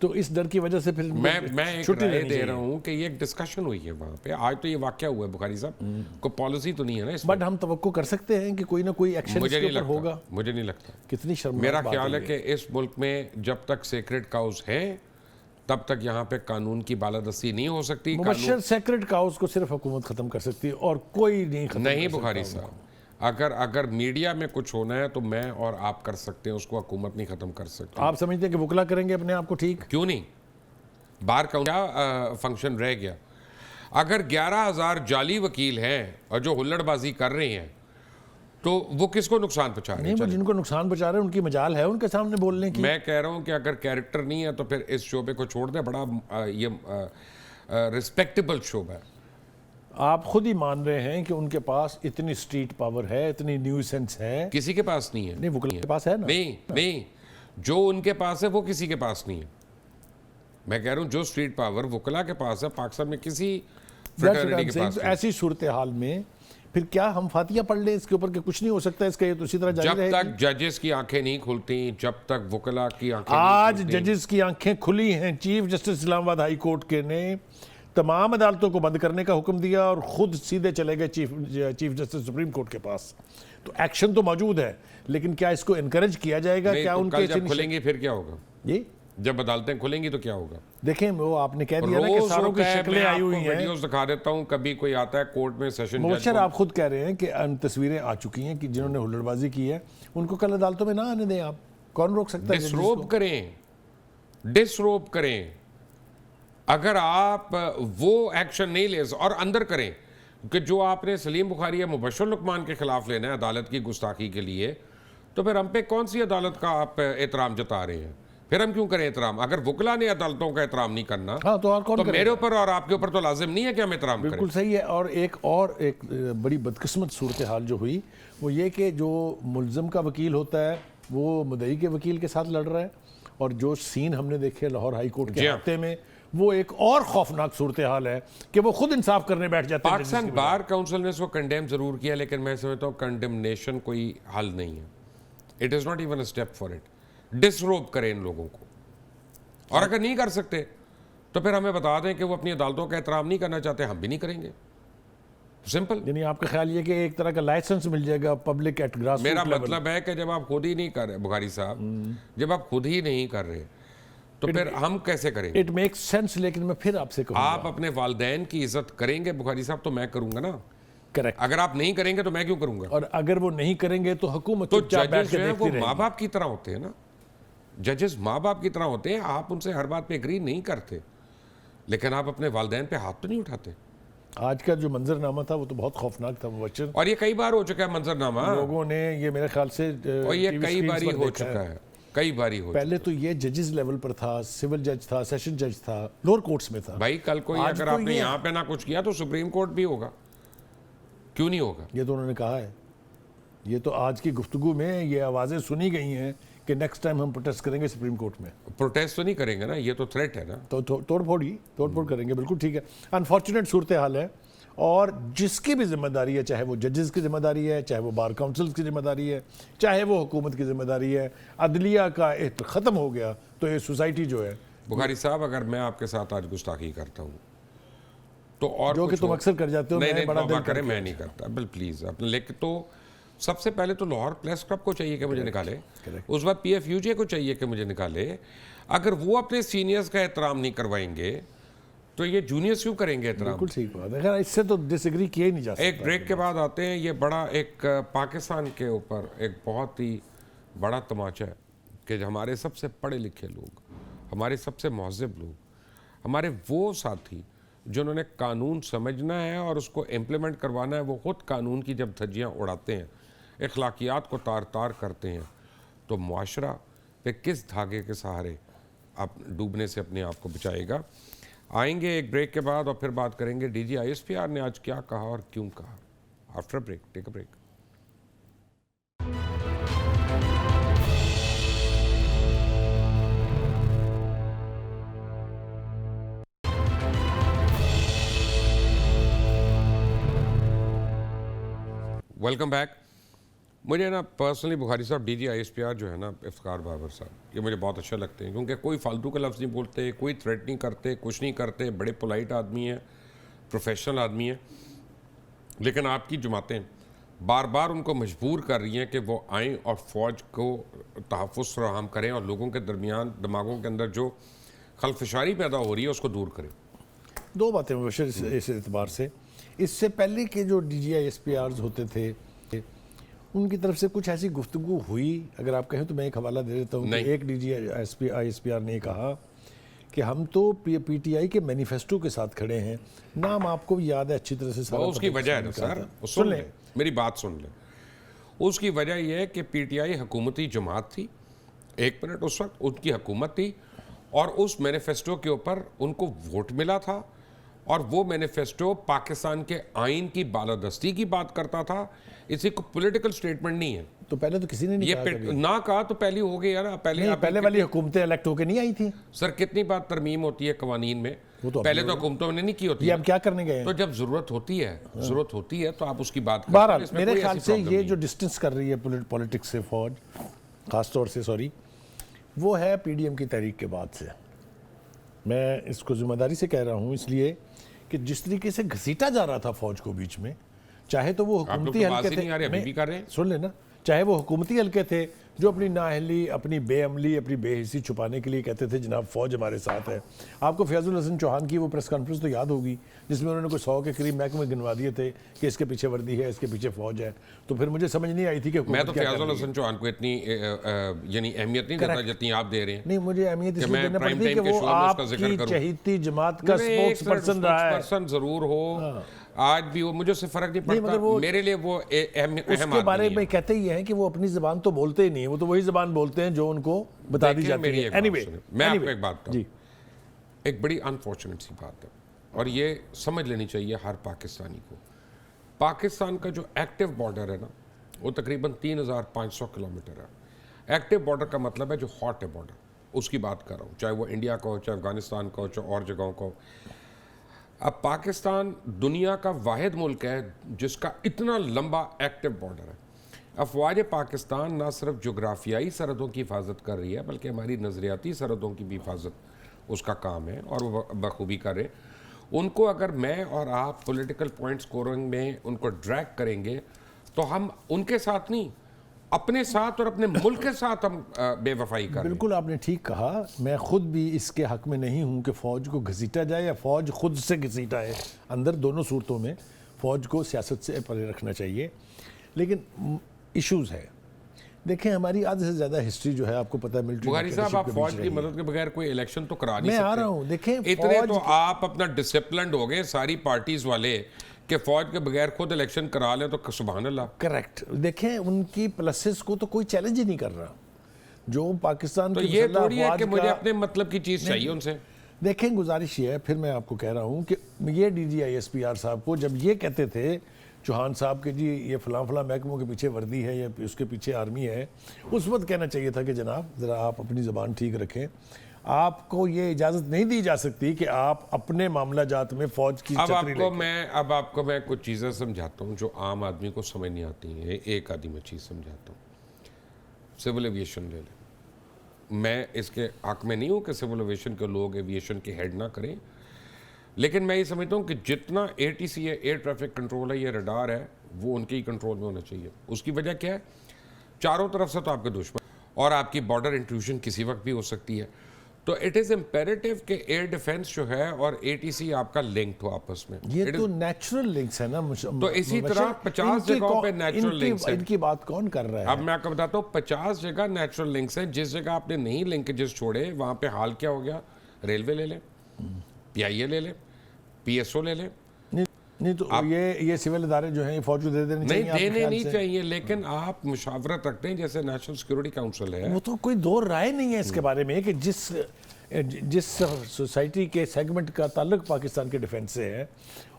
तो इस डर की वजह से फिर मैं एक छुट्टी राय लेनी दे चाहिए। रहा हूँ कि ये एक डिस्कशन हुई है वहाँ पे। आज तो ये वाकया हुआ है बुखारी साहब, कोई पॉलिसी तो नहीं है ना इसमें। बट हम तवक्को कर सकते हैं कि कोई ना कोई एक्शन मुझे इसके नहीं ऊपर होगा। लगता, मुझे नहीं लगता। कितनी शर्मनाक मेरा बात ख्याल है ये। कि इस मुल्क में जब तक सेक्रेट काउस है तब तक यहाँ पे कानून की बालादस्ती नहीं हो सकती। मुबशर सेक्रेट काउस को सिर्फ हुकूमत खत्म कर सकती है और कोई नहीं खत्म नहीं कर सकता बुखारी उनको। साहब, अगर मीडिया में कुछ होना है तो मैं और आप कर सकते हैं, उसको हुकूमत नहीं खत्म कर सकती। आप समझते हैं कि वकला करेंगे अपने आप को ठीक? क्यों नहीं? बार का क्या फंक्शन रह गया? अगर 11,000 जाली वकील हैं और जो हुल्लड़बाजी कर रहे हैं तो वो किसको नुकसान पहुंचा रहे नहीं, हैं? वो जिनको नुकसान पहुंचा रहे हैं उनकी मजाल है उनके सामने बोलने की। मैं कह रहा हूं कि अगर कैरेक्टर नहीं है तो फिर इस शोबे को छोड़ दे। बड़ा ये रिस्पेक्टेबल शोबा है। आप खुद ही मान रहे हैं कि उनके पास इतनी स्ट्रीट पावर है, इतनी न्यूज सेंस है। किसी के पास नहीं है। नहीं, वकला के पास है ना। नहीं, जो उनके पास है वो किसी के पास नहीं है। मैं कह रहा हूं जो स्ट्रीट पावर वकला के पास है, पाकिस्तान में किसी फ्रेटर्निटी के पास नहीं। ऐसी सूरत हाल में फिर क्या हम फातिया पढ़ लें इसके ऊपर कि कुछ नहीं हो सकता इसका, ये तो इसी तरह जारी जब रहेगी। तक जजेस की आंखें नहीं खुलती, जब तक वकला की आंखें आज नहीं खुलती, जजेस की आंखें खुली हैं। Chief justice Islamabad high court के ने तमाम अदालतों को बंद करने का हुक्म दिया और खुद सीधे चले गए चीफ जस्टिस सुप्रीम कोर्ट के पास। तो एक्शन तो मौजूद है, लेकिन क्या इसको इनकरेज किया जाएगा? नहीं, क्या तो उनके कल जब खुलेंगी फिर क्या होगा? ये जब अदालतें खुलेंगी तो क्या होगा? देखें, वो आपने कह दिया ना कि रोज सारों की होता है, शक्लें मैं आई आपको हुई हैं। वीडियोस दिखा देता हूं, कभी कोई आता है कोर्ट में सेशन जज मुबशर आप खुद कह रहे हैं कि तस्वीरें आ चुकी हैं कि जिन्होंने हुल्लड़बाजी की है उनको कल अदालतों में ना आने दें। आप कौन रोक सकता है? डिसरोब करें, डिसरोब करें। अगर आप वो एक्शन नहीं ले और अंदर करें कि जो आपने सलीम बुखारी या मुबशर लुकमान के खिलाफ लेना है अदालत की गुस्ताखी के लिए, तो फिर हम पे कौन सी अदालत का आप एहतराम जता रहे हैं? फिर हम क्यों करें एहतराम? अगर वकला ने अदालतों का एहतराम नहीं करना, हाँ, तो और कौन तो करेगा? मेरे ऊपर और आपके ऊपर तो लाजिम नहीं है कि हम एहतराम करें। बिल्कुल सही है। और एक बड़ी बदकिस्मत सूरत हाल जो हुई वो ये कि जो मुल्ज़म का वकील होता है वो मुद्दई के वकील के साथ लड़ रहा है, और जो सीन हमने देखे लाहौर हाई कोर्ट के जी हाँ। हफ्ते में, वो एक और खौफनाक सूरत हाल है कि वो खुद इंसाफ करने बैठ जाते हैं। पाकिस्तान बार काउंसिल ने इसको कंडेम जरूर किया, लेकिन मैं समझता हूँ कंडेमनेशन कोई हल नहीं है। It is not even a step for it. Disrobe करें इन लोगों को, और अगर नहीं कर सकते तो फिर हमें बता दें कि वो अपनी अदालतों का एहतराम नहीं करना चाहते, हम भी नहीं करेंगे। सिंपल। यानी आपका ख्याल ये कि एक तरह का लाइसेंस मिल जाएगा पब्लिक एट ग्रास मेरा मतलब है कि जब आप खुद ही नहीं कर रहे बुखारी साहब, जब आप खुद ही नहीं कर रहे तो फिर हम कैसे करेंगे? It makes sense. लेकिन मैं फिर आपसे कहूंगा, आप अपने वालिदैन की इज्जत करेंगे बुखारी साहब, तो मैं करूंगा ना। करेक्ट। अगर आप नहीं करेंगे तो मैं क्यों करूंगा? और अगर वो नहीं करेंगे तो हुकूमत तो चुपचाप बैठ जजेस के जो है देखती वो रहेगी। माँ बाप की तरह होते हैं ना। जजेस माँ बाप की तरह होते हैं। आप उनसे हर बात पे एग्री नहीं करते, लेकिन आप अपने वालिदैन पे हाथ तो नहीं उठाते। आज का जो मंजरनामा था वो तो बहुत खौफनाक था मुबश्शिर। और ये कई बार हो चुका है मंजरनामा, लोगों ने ये मेरे ख्याल से और ये TV कई screens बारी पर हो देखा चुका है, कई बारी हो पहले तो ये जजेस लेवल पर था, सिविल जज था, सेशन जज था, लोअर कोर्ट्स में था। भाई कल को ये आज अगर तो आपने ये- यहाँ पे ना कुछ किया तो सुप्रीम कोर्ट भी होगा, क्यों नहीं होगा? ये तो उन्होंने कहा है। ये तो आज की गुफ्तगू में ये आवाज़ें सुनी गई हैं कि नेक्स्ट टाइम हम प्रोटेस्ट करेंगे सुप्रीम कोर्ट में। प्रोटेस्ट तो नहीं करेंगे ना, ये तो थ्रेट है ना। तो तोड़फोड़ करेंगे, बिल्कुल ठीक है। अनफॉर्चुनेट सूरत हाल है, और जिसकी भी जिम्मेदारी है, चाहे वो जजेस की जिम्मेदारी है, चाहे वो बार काउंसिल की जिम्मेदारी है, चाहे वो हुकूमत की जिम्मेदारी है, अदलिया का ख़त्म हो गया तो ये सोसाइटी जो है, बुखारी साहब अगर मैं आपके साथ आज गुस्ताखी करता हूँ तो और जो कि कुछ तुम हो- अक्सर कर जाते हो, नहीं मैं नहीं बड़ा तौबा दिल करें, करके। मैं नहीं करता बिल प्लीज अपने। लेकिन तो सबसे पहले तो लाहौर प्रेस क्लब को चाहिए कि मुझे निकाले, उस बाद PFUJ को चाहिए कि मुझे निकाले। अगर वो अपने सीनियर्स का एहतराम नहीं करवाएंगे तो ये जूनियर्स क्यों करेंगे एहतराम? बिल्कुल ठीक बात है। खैर, इससे तो डिसएग्री किया ही नहीं जा सकता। एक ब्रेक के बाद आते हैं। ये बड़ा एक पाकिस्तान के ऊपर एक बहुत ही बड़ा तमाचा है कि हमारे सबसे पढ़े लिखे लोग, हमारे सबसे महज़ब लोग, हमारे वो साथी जिन्होंने कानून समझना है और उसको इम्प्लीमेंट करवाना है, वो खुद कानून की जब धज्जियाँ उड़ाते हैं, अखलाकियात को तार तार करते हैं, तो मुआशरा पे किस धागे के सहारे आप डूबने से अपने आप को बचाएगा? आएंगे एक ब्रेक के बाद और फिर बात करेंगे DG ISPR ने आज क्या कहा और क्यों कहा। After break, take a break. Welcome back. मुझे ना पर्सनली बुखारी साहब DG ISPR जो है ना, इफ्तिखार बाबर साहब, ये मुझे बहुत अच्छे लगते हैं क्योंकि कोई फालतू का लफ्ज़ नहीं बोलते, कोई थ्रेट नहीं करते, कुछ नहीं करते, बड़े पोलाइट आदमी हैं, प्रोफेशनल आदमी हैं। लेकिन आपकी जमातें बार बार उनको मजबूर कर रही हैं कि वो आएँ और फ़ौज को तहफ़्फ़ुज़ फराहम करें और लोगों के दरमियान दिमागों के अंदर जो खलफशारी पैदा हो रही है उसको दूर करें। दो बातें मुबश्शिर इस एतबार से, इससे पहले के जो DG ISPRs होते थे उनकी तरफ से कुछ ऐसी गुफ्तगू हुई, अगर आप कहें तो मैं एक हवाला दे देता हूँ कि एक DG ISPR ने कहा कि हम तो PTI के मैनिफेस्टो के साथ खड़े हैं। नाम आपको भी याद है अच्छी तरह से, सारा उसकी पता वजह है किसने ना निकाला सर, था। वो सुन ले, मेरी बात सुन ले। उसकी वजह यह है कि PTI हुकूमती जमात थी, एक मिनट, उस वक्त उनकी हुकूमत थी और उस मैनिफेस्टो के ऊपर उनको वोट मिला था, और वो मैनिफेस्टो पाकिस्तान के आइन की बालादस्ती की बात करता था। इसी को पॉलिटिकल स्टेटमेंट नहीं है। तो पहले तो किसी ने नहीं ये कहा कभी। ना कहा तो पहले हो गया ना। नहीं, पहले वाली हुकूमतें इलेक्ट होके नहीं आई थी सर, कितनी बार तरमीम होती है कवानीन में, वो तो पहले तो हुकूमतों ने नहीं की होती ये है। अब क्या करने गए हैं? तो जब जरूरत होती है तो आप उसकी बात करते हैं, बहरहाल इसमें मेरे कोई ख्याल ऐसी से प्रॉब्लम ये नहीं जो डिस्टेंस कर रही है पॉलिटिक्स से फौज, ख़ास तौर से सॉरी, वो है PDM की तहरीक के बाद से। मैं इसको जिम्मेदारी से कह रहा हूँ इसलिए कि जिस तरीके से घसीटा जा रहा था फौज को बीच में, चाहे तो वो आप लोग हुकूमती तो बात हल्के ही नहीं आ रही, अभी थे, भी कर रहे हैं। सुन लेना, चाहे वो हुकूमती हल्के थे जो अपनी नाअहली, अपनी बेअमली, अपनी बेहिसी छुपाने के लिए कहते थे जनाब फौज हमारे साथ है। आपको फैजुल हसन चौहान की वो प्रेस कॉन्फ्रेंस तो याद होगी जिसमें उन्होंने कोई 100 के करीब महकमे गिनवा दिए थे कि इसके पीछे वर्दी है, इसके पीछे फौज है। तो फिर मुझे समझ नहीं आई थी कि मैं हुकूमत तो क्या कर फैजुल रही है। हसन चौहान को इतनी यानी अहमियत नहीं देता जितनी आप दे रहे हैं। नहीं, मुझे अहमियत कि इसलिए मैं देना प्राइम पड़ती है टाइम कि के वो शो में उसका जिक्र आपकी करूं। चहेती जमात का स्पोक्स पर्सन रहा है। पर्सन जरूर हो, आज भी वो, मुझे उससे फर्क नहीं पड़ता। मगर वो- मेरे लिए वो अहम उसके बारे में कहते ही हैं कि वो अपनी जबान तो बोलते ही नहीं, वो तो वही जबान बोलते हैं जो उनको बता दी जाती मेरी है। एक बात एनीवे, सुनिए, मैं आपको एक बात जी, बताऊं, एक बड़ी अनफॉर्चुनेट सी बात है और ये समझ लेनी चाहिए हर पाकिस्तानी को। पाकिस्तान का जो एक्टिव बॉर्डर है ना, वो तकरीबन 3500 किलोमीटर है। एक्टिव बॉर्डर का मतलब है जो हॉट है बॉर्डर, उसकी बात कर रहा हूँ, चाहे वो इंडिया का हो, चाहे अफगानिस्तान का हो, चाहे और जगहों का हो। अब पाकिस्तान दुनिया का वाहिद मुल्क है जिसका इतना लंबा एक्टिव बॉर्डर है। अफवाज पाकिस्तान ना सिर्फ जोग्राफियाई सरहदों की हिफाजत कर रही है बल्कि हमारी नज़रियाती सरहदों की भी हिफाजत उसका काम है और वो बखूबी करे। उनको अगर मैं और आप पॉलिटिकल पॉइंट स्कोरिंग में उनको ड्रैग करेंगे तो हम उनके साथ नहीं, अपने साथ और अपने मुल्क के साथ हम बेवफाई करें। बिल्कुल आपने ठीक कहा। मैं खुद भी इसके हक में नहीं हूं कि फ़ौज को घसीटा जाए या फ़ौज खुद से घसीटा है। अंदर दोनों सूरतों में फ़ौज को सियासत से परे रखना चाहिए, लेकिन इश्यूज़ है। देखें हमारी आधे से ज़्यादा हिस्ट्री जो है आपको पता है मिलिट्री बुखारी साहब, आप फौज की मदद के बगैर कोई इलेक्शन तो करा नहीं मैं सकते। आ रहा हूँ। देखें इतने तो आप अपना डिसिप्लिन हो गए सारी पार्टीज वाले कि फौज के बगैर खुद इलेक्शन करा लें तो सुभान अल्लाह। करेक्ट। देखें उनकी प्लसेस को तो कोई चैलेंज ही नहीं कर रहा। जो पाकिस्तान तो की ये मुसल्लह थोड़ी है अफवाज कि मुझे का- अपने मतलब की चीज़ चाहिए उनसे। देखें गुजारिश ये है, फिर मैं आपको कह रहा हूँ कि ये DGISPR साहब को जब ये कहते थे चौहान साहब के जी ये फलां महकमों के पीछे वर्दी है या उसके पीछे आर्मी है, उस वक्त कहना चाहिए था कि जनाब ज़रा आप अपनी ज़बान ठीक रखें। आपको ये इजाज़त नहीं दी जा सकती कि आप अपने मामला जात में फ़ौज की अब छतरी आपको मैं कुछ चीज़ें समझाता हूँ जो आम आदमी को समझ नहीं आती हैं। एक आदमी मैं चीज़ समझाता हूँ। सिविल एविएशन ले लें। मैं इसके हक में नहीं हूँ कि सिविल एविएशन के लोग एविएशन के हेड ना करें, लेकिन मैं ये समझता हूँ कि जितना ATC है, एयर ट्रैफिक कंट्रोल है, ये रडार है, वो उनके ही कंट्रोल में होना चाहिए। उसकी वजह क्या है? चारों तरफ से तो आपके दुश्मन और आपकी बॉर्डर इंट्रूजन किसी वक्त भी हो सकती है। तो इट इज़ इम्पेरेटिव कि एयर डिफेंस जो है और ATC आपका लिंक्ड हो आपस में। ये तो नेचुरल लिंक्स है ना। तो इसी तरह 50 जगहों पे नेचुरल लिंक्स हैं। इनकी बात कौन कर रहा है? अब मैं आपको बताता हूँ 50 जगह नेचुरल लिंक्स हैं। जिस जगह आपने नहीं लिंकेजेस छोड़े वहाँ पे हाल क्या हो गया? रेलवे ले लें, PIA ले लें, PSO ले लें। नहीं तो ये सिविल इदारे जो हैं ये फौज को दे देने चाहिए। नहीं देने नहीं चाहिए, लेकिन आप मुशावरत रखते हैं जैसे नेशनल सिक्योरिटी काउंसिल है। वो तो कोई दो राय नहीं है इसके बारे में कि जिस सोसाइटी के सेगमेंट का ताल्लुक पाकिस्तान के डिफेंस से है,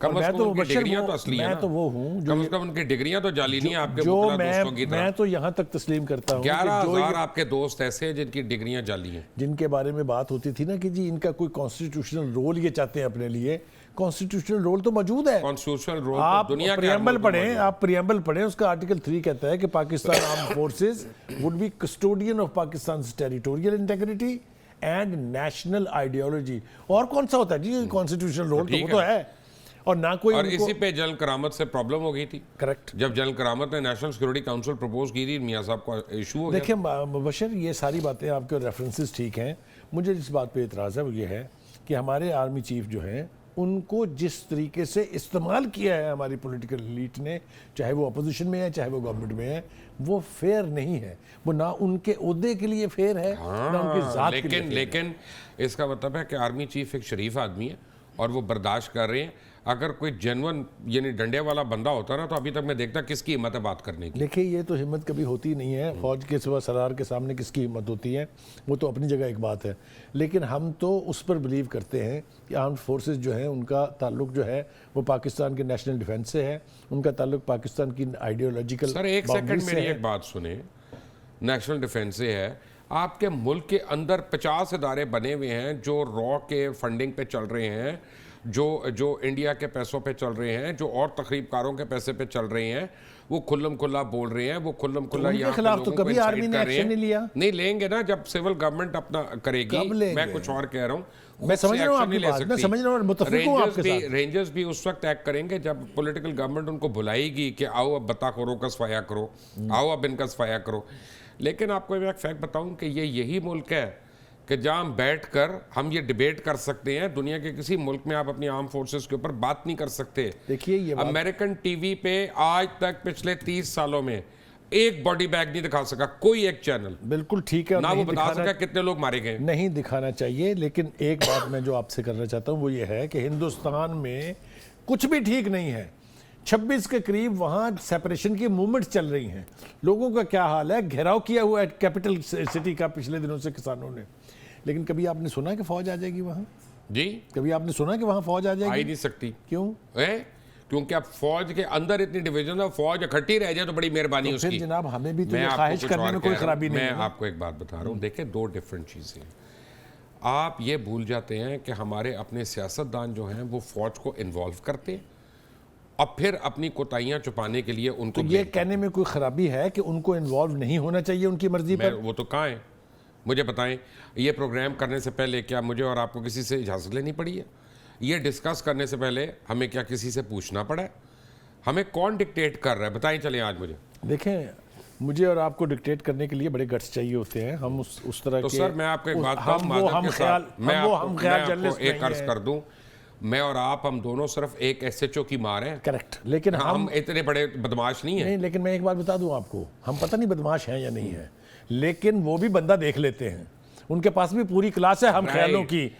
कम से कम उनकी डिग्रियां तो असली है ना। मैं तो वो हूँ कम से कम उनकी डिग्रियां तो जाली नहीं है आपके जो मुखला दोस्तों की तरह। मैं तो यहाँ तक तस्लीम करता हूँ 11,000 आपके दोस्त ऐसे हैं जिनकी डिग्रियां जाली हैं, जिनके बारे में बात होती थी ना कि जी इनका कोई कॉन्स्टिट्यूशनल रोल ये चाहते हैं अपने लिए। कॉन्स्टिट्यूशनल रोल तो मौजूद है। कॉन्स्टिट्यूशनल रोल आप तो दुनिया के प्रियम्बल पढ़ें, आप प्रियम्बल पढ़ें, उसका आर्टिकल 3 कहता है कि Pakistan armed forces would be custodian of Pakistan territorial integrity and national ideology. और कौन सा होता है जी कॉन्स्टिट्यूशनल रोल? तो वो तो है। और ना कोई और इसी पे जनरल करामत से प्रॉब्लम हो गई थी। करेक्ट। जब जनरल करामत ने नेशनल सिक्योरिटी काउंसिल प्रपोज की थी, मियां साहब को इशू हो गया। देखिए मुबशर, ये सारी बातें आपके रेफरेंसेस ठीक हैं। मुझे जिस बात पे इतराज़ है वो ये है कि हमारे आर्मी चीफ जो हैं उनको जिस तरीके से इस्तेमाल किया है हमारी पॉलिटिकल एलीट ने, चाहे वो अपोजिशन में है चाहे वो गवर्नमेंट में है, वो फेयर नहीं है। वो ना उनके ओहदे के लिए फेयर है ना उनकी जात के लिए। लेकिन इसका मतलब है कि आर्मी चीफ एक शरीफ आदमी है और वो बर्दाश्त कर रहे हैं। अगर कोई जेन्युइन यानी डंडे वाला बंदा होता ना तो अभी तक मैं देखता किसकी हिम्मत है बात करने की। देखिए ये तो हिम्मत कभी होती नहीं है। फौज के सिवा सरार के सामने किसकी हिम्मत होती है? वो तो अपनी जगह एक बात है, लेकिन हम तो उस पर बिलीव करते हैं कि आर्म्ड फोर्सेस जो हैं उनका ताल्लुक जो है वो पाकिस्तान के नेशनल डिफेंस से है, उनका ताल्लुक पाकिस्तान की आइडियोलॉजिकल। सर एक सेकंड मेरी एक बात सुने, नेशनल डिफेंस से है। आपके मुल्क के अंदर 50 इदारे बने हुए हैं जो रॉ के फंडिंग पे चल रहे हैं, जो इंडिया के पैसों पे चल रहे हैं, जो और तकरीबकारों के पैसे पे चल रहे हैं। वो खुल्लम खुल्ला बोल रहे हैं, वो खुल्लम खुल्ला उनके खिलाफ तो कभी आर्मी ने एक्शन नहीं लिया। नहीं लेंगे ना, जब सिविल गवर्नमेंट अपना करेगी। मैं कुछ और कह रहा हूँ, मैं समझ रहा हूँ आपकी बात, मैं समझ रहा हूँ, मुत्तफिक हूँ आपके साथ। रेंजर्स भी उस वक्त एक्ट करेंगे जब पॉलिटिकल गवर्नमेंट उनको बुलाएगी कि आओ अब बता करो का सफाया करो, आओ अब इनका सफाया करो। लेकिन आपको मैं एक फैक्ट बताऊं कि ये यही मुल्क है कि जहाँ बैठकर हम ये डिबेट कर सकते हैं। दुनिया के किसी मुल्क में आप अपनी आर्म फोर्सेस के ऊपर बात नहीं कर सकते। देखिए ये अमेरिकन टीवी पे आज तक पिछले 30 सालों में एक बॉडी बैग नहीं दिखा सका कोई एक चैनल। बिल्कुल ठीक है, ना वो बता सका कितने लोग मारे गए। नहीं दिखाना चाहिए, लेकिन एक बात मैं जो आपसे करना चाहता हूँ वो ये है कि हिंदुस्तान में कुछ भी ठीक नहीं है। 26 के करीब वहाँ सेपरेशन की मूवमेंट चल रही हैं। लोगों का क्या हाल है, घेराव किया हुआ है कैपिटल सिटी का पिछले दिनों से किसानों ने। लेकिन कभी आपने सुना कि फौज आ जाएगी वहाँ? जी कभी आपने सुना कि वहाँ फौज आ जाएगी? आ ही नहीं सकती। क्यों? क्योंकि अब फौज के अंदर इतनी डिवीजन है, फौज इकट्ठी रह जाए तो बड़ी मेहरबानी फिर उसकी। जनाब हमें भी तो मैं ये आपको ख्वाहिश कुछ करने और में कह कोई रहा हूं। खराबी नहीं मैं है। आपको एक बात बता रहा हूँ, देखिए दो डिफरेंट चीज़ें हैं। आप ये भूल जाते हैं कि हमारे अपने सियासतदान जो हैं वो फौज को इन्वॉल्व करते हैं और फिर अपनी कोताहियां छुपाने के लिए उनको तो ये कहने में कोई खराबी है कि उनको इन्वॉल्व नहीं होना चाहिए उनकी मर्जी पर? वो तो कहाँ है, मुझे बताएं। ये प्रोग्राम करने से पहले क्या मुझे और आपको किसी से इजाज़त लेनी पड़ी है? ये डिस्कस करने से पहले हमें क्या किसी से पूछना पड़ा है? हमें कौन डिक्टेट कर रहा है, बताएं चलें आज मुझे। देखें, मुझे और आपको डिक्टेट करने के लिए बड़े गट्स चाहिए होते हैं। हम उस तरह तो के सर मैं आपको एक बात हम वो हम ख्याल मैं आपको जर्नलिस्ट एक नहीं अर्ज हैं। कर दूं, मैं और आप हम दोनों सिर्फ एक एसएचओ की मार हैं। करेक्ट, लेकिन हम इतने बड़े बदमाश नहीं हैं। नहीं, लेकिन मैं एक बात बता दूं आपको, हम पता नहीं बदमाश हैं या नहीं है, लेकिन वो भी बंदा देख लेते हैं। उनके पास भी पूरी क्लास है हम ख्यालों की।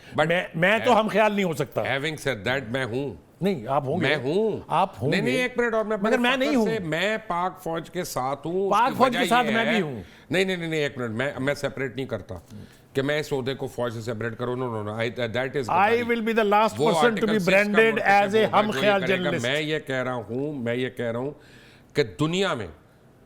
मैं तो हम ख्याल नहीं हो सकता। हैविंग सेड दैट, मैं हूं। नहीं, आप होंगे। मैं हूं। आप होंगे। नहीं, एक मिनट और मगर मैं नहीं हूं। मैं पाक फौज के साथ हूं। पाक उसकी फौज के वजह साथ ये मैं है- भी हूं। नहीं, एक मिनट, मैं सेपरेट नहीं करता कि मैं इस ओहदे को फौज से सेपरेट करूं। No, that is I will be the last person to be branded as a हम ख्याल जर्नलिस्ट। मैं ये कह रहा हूं कि दुनिया में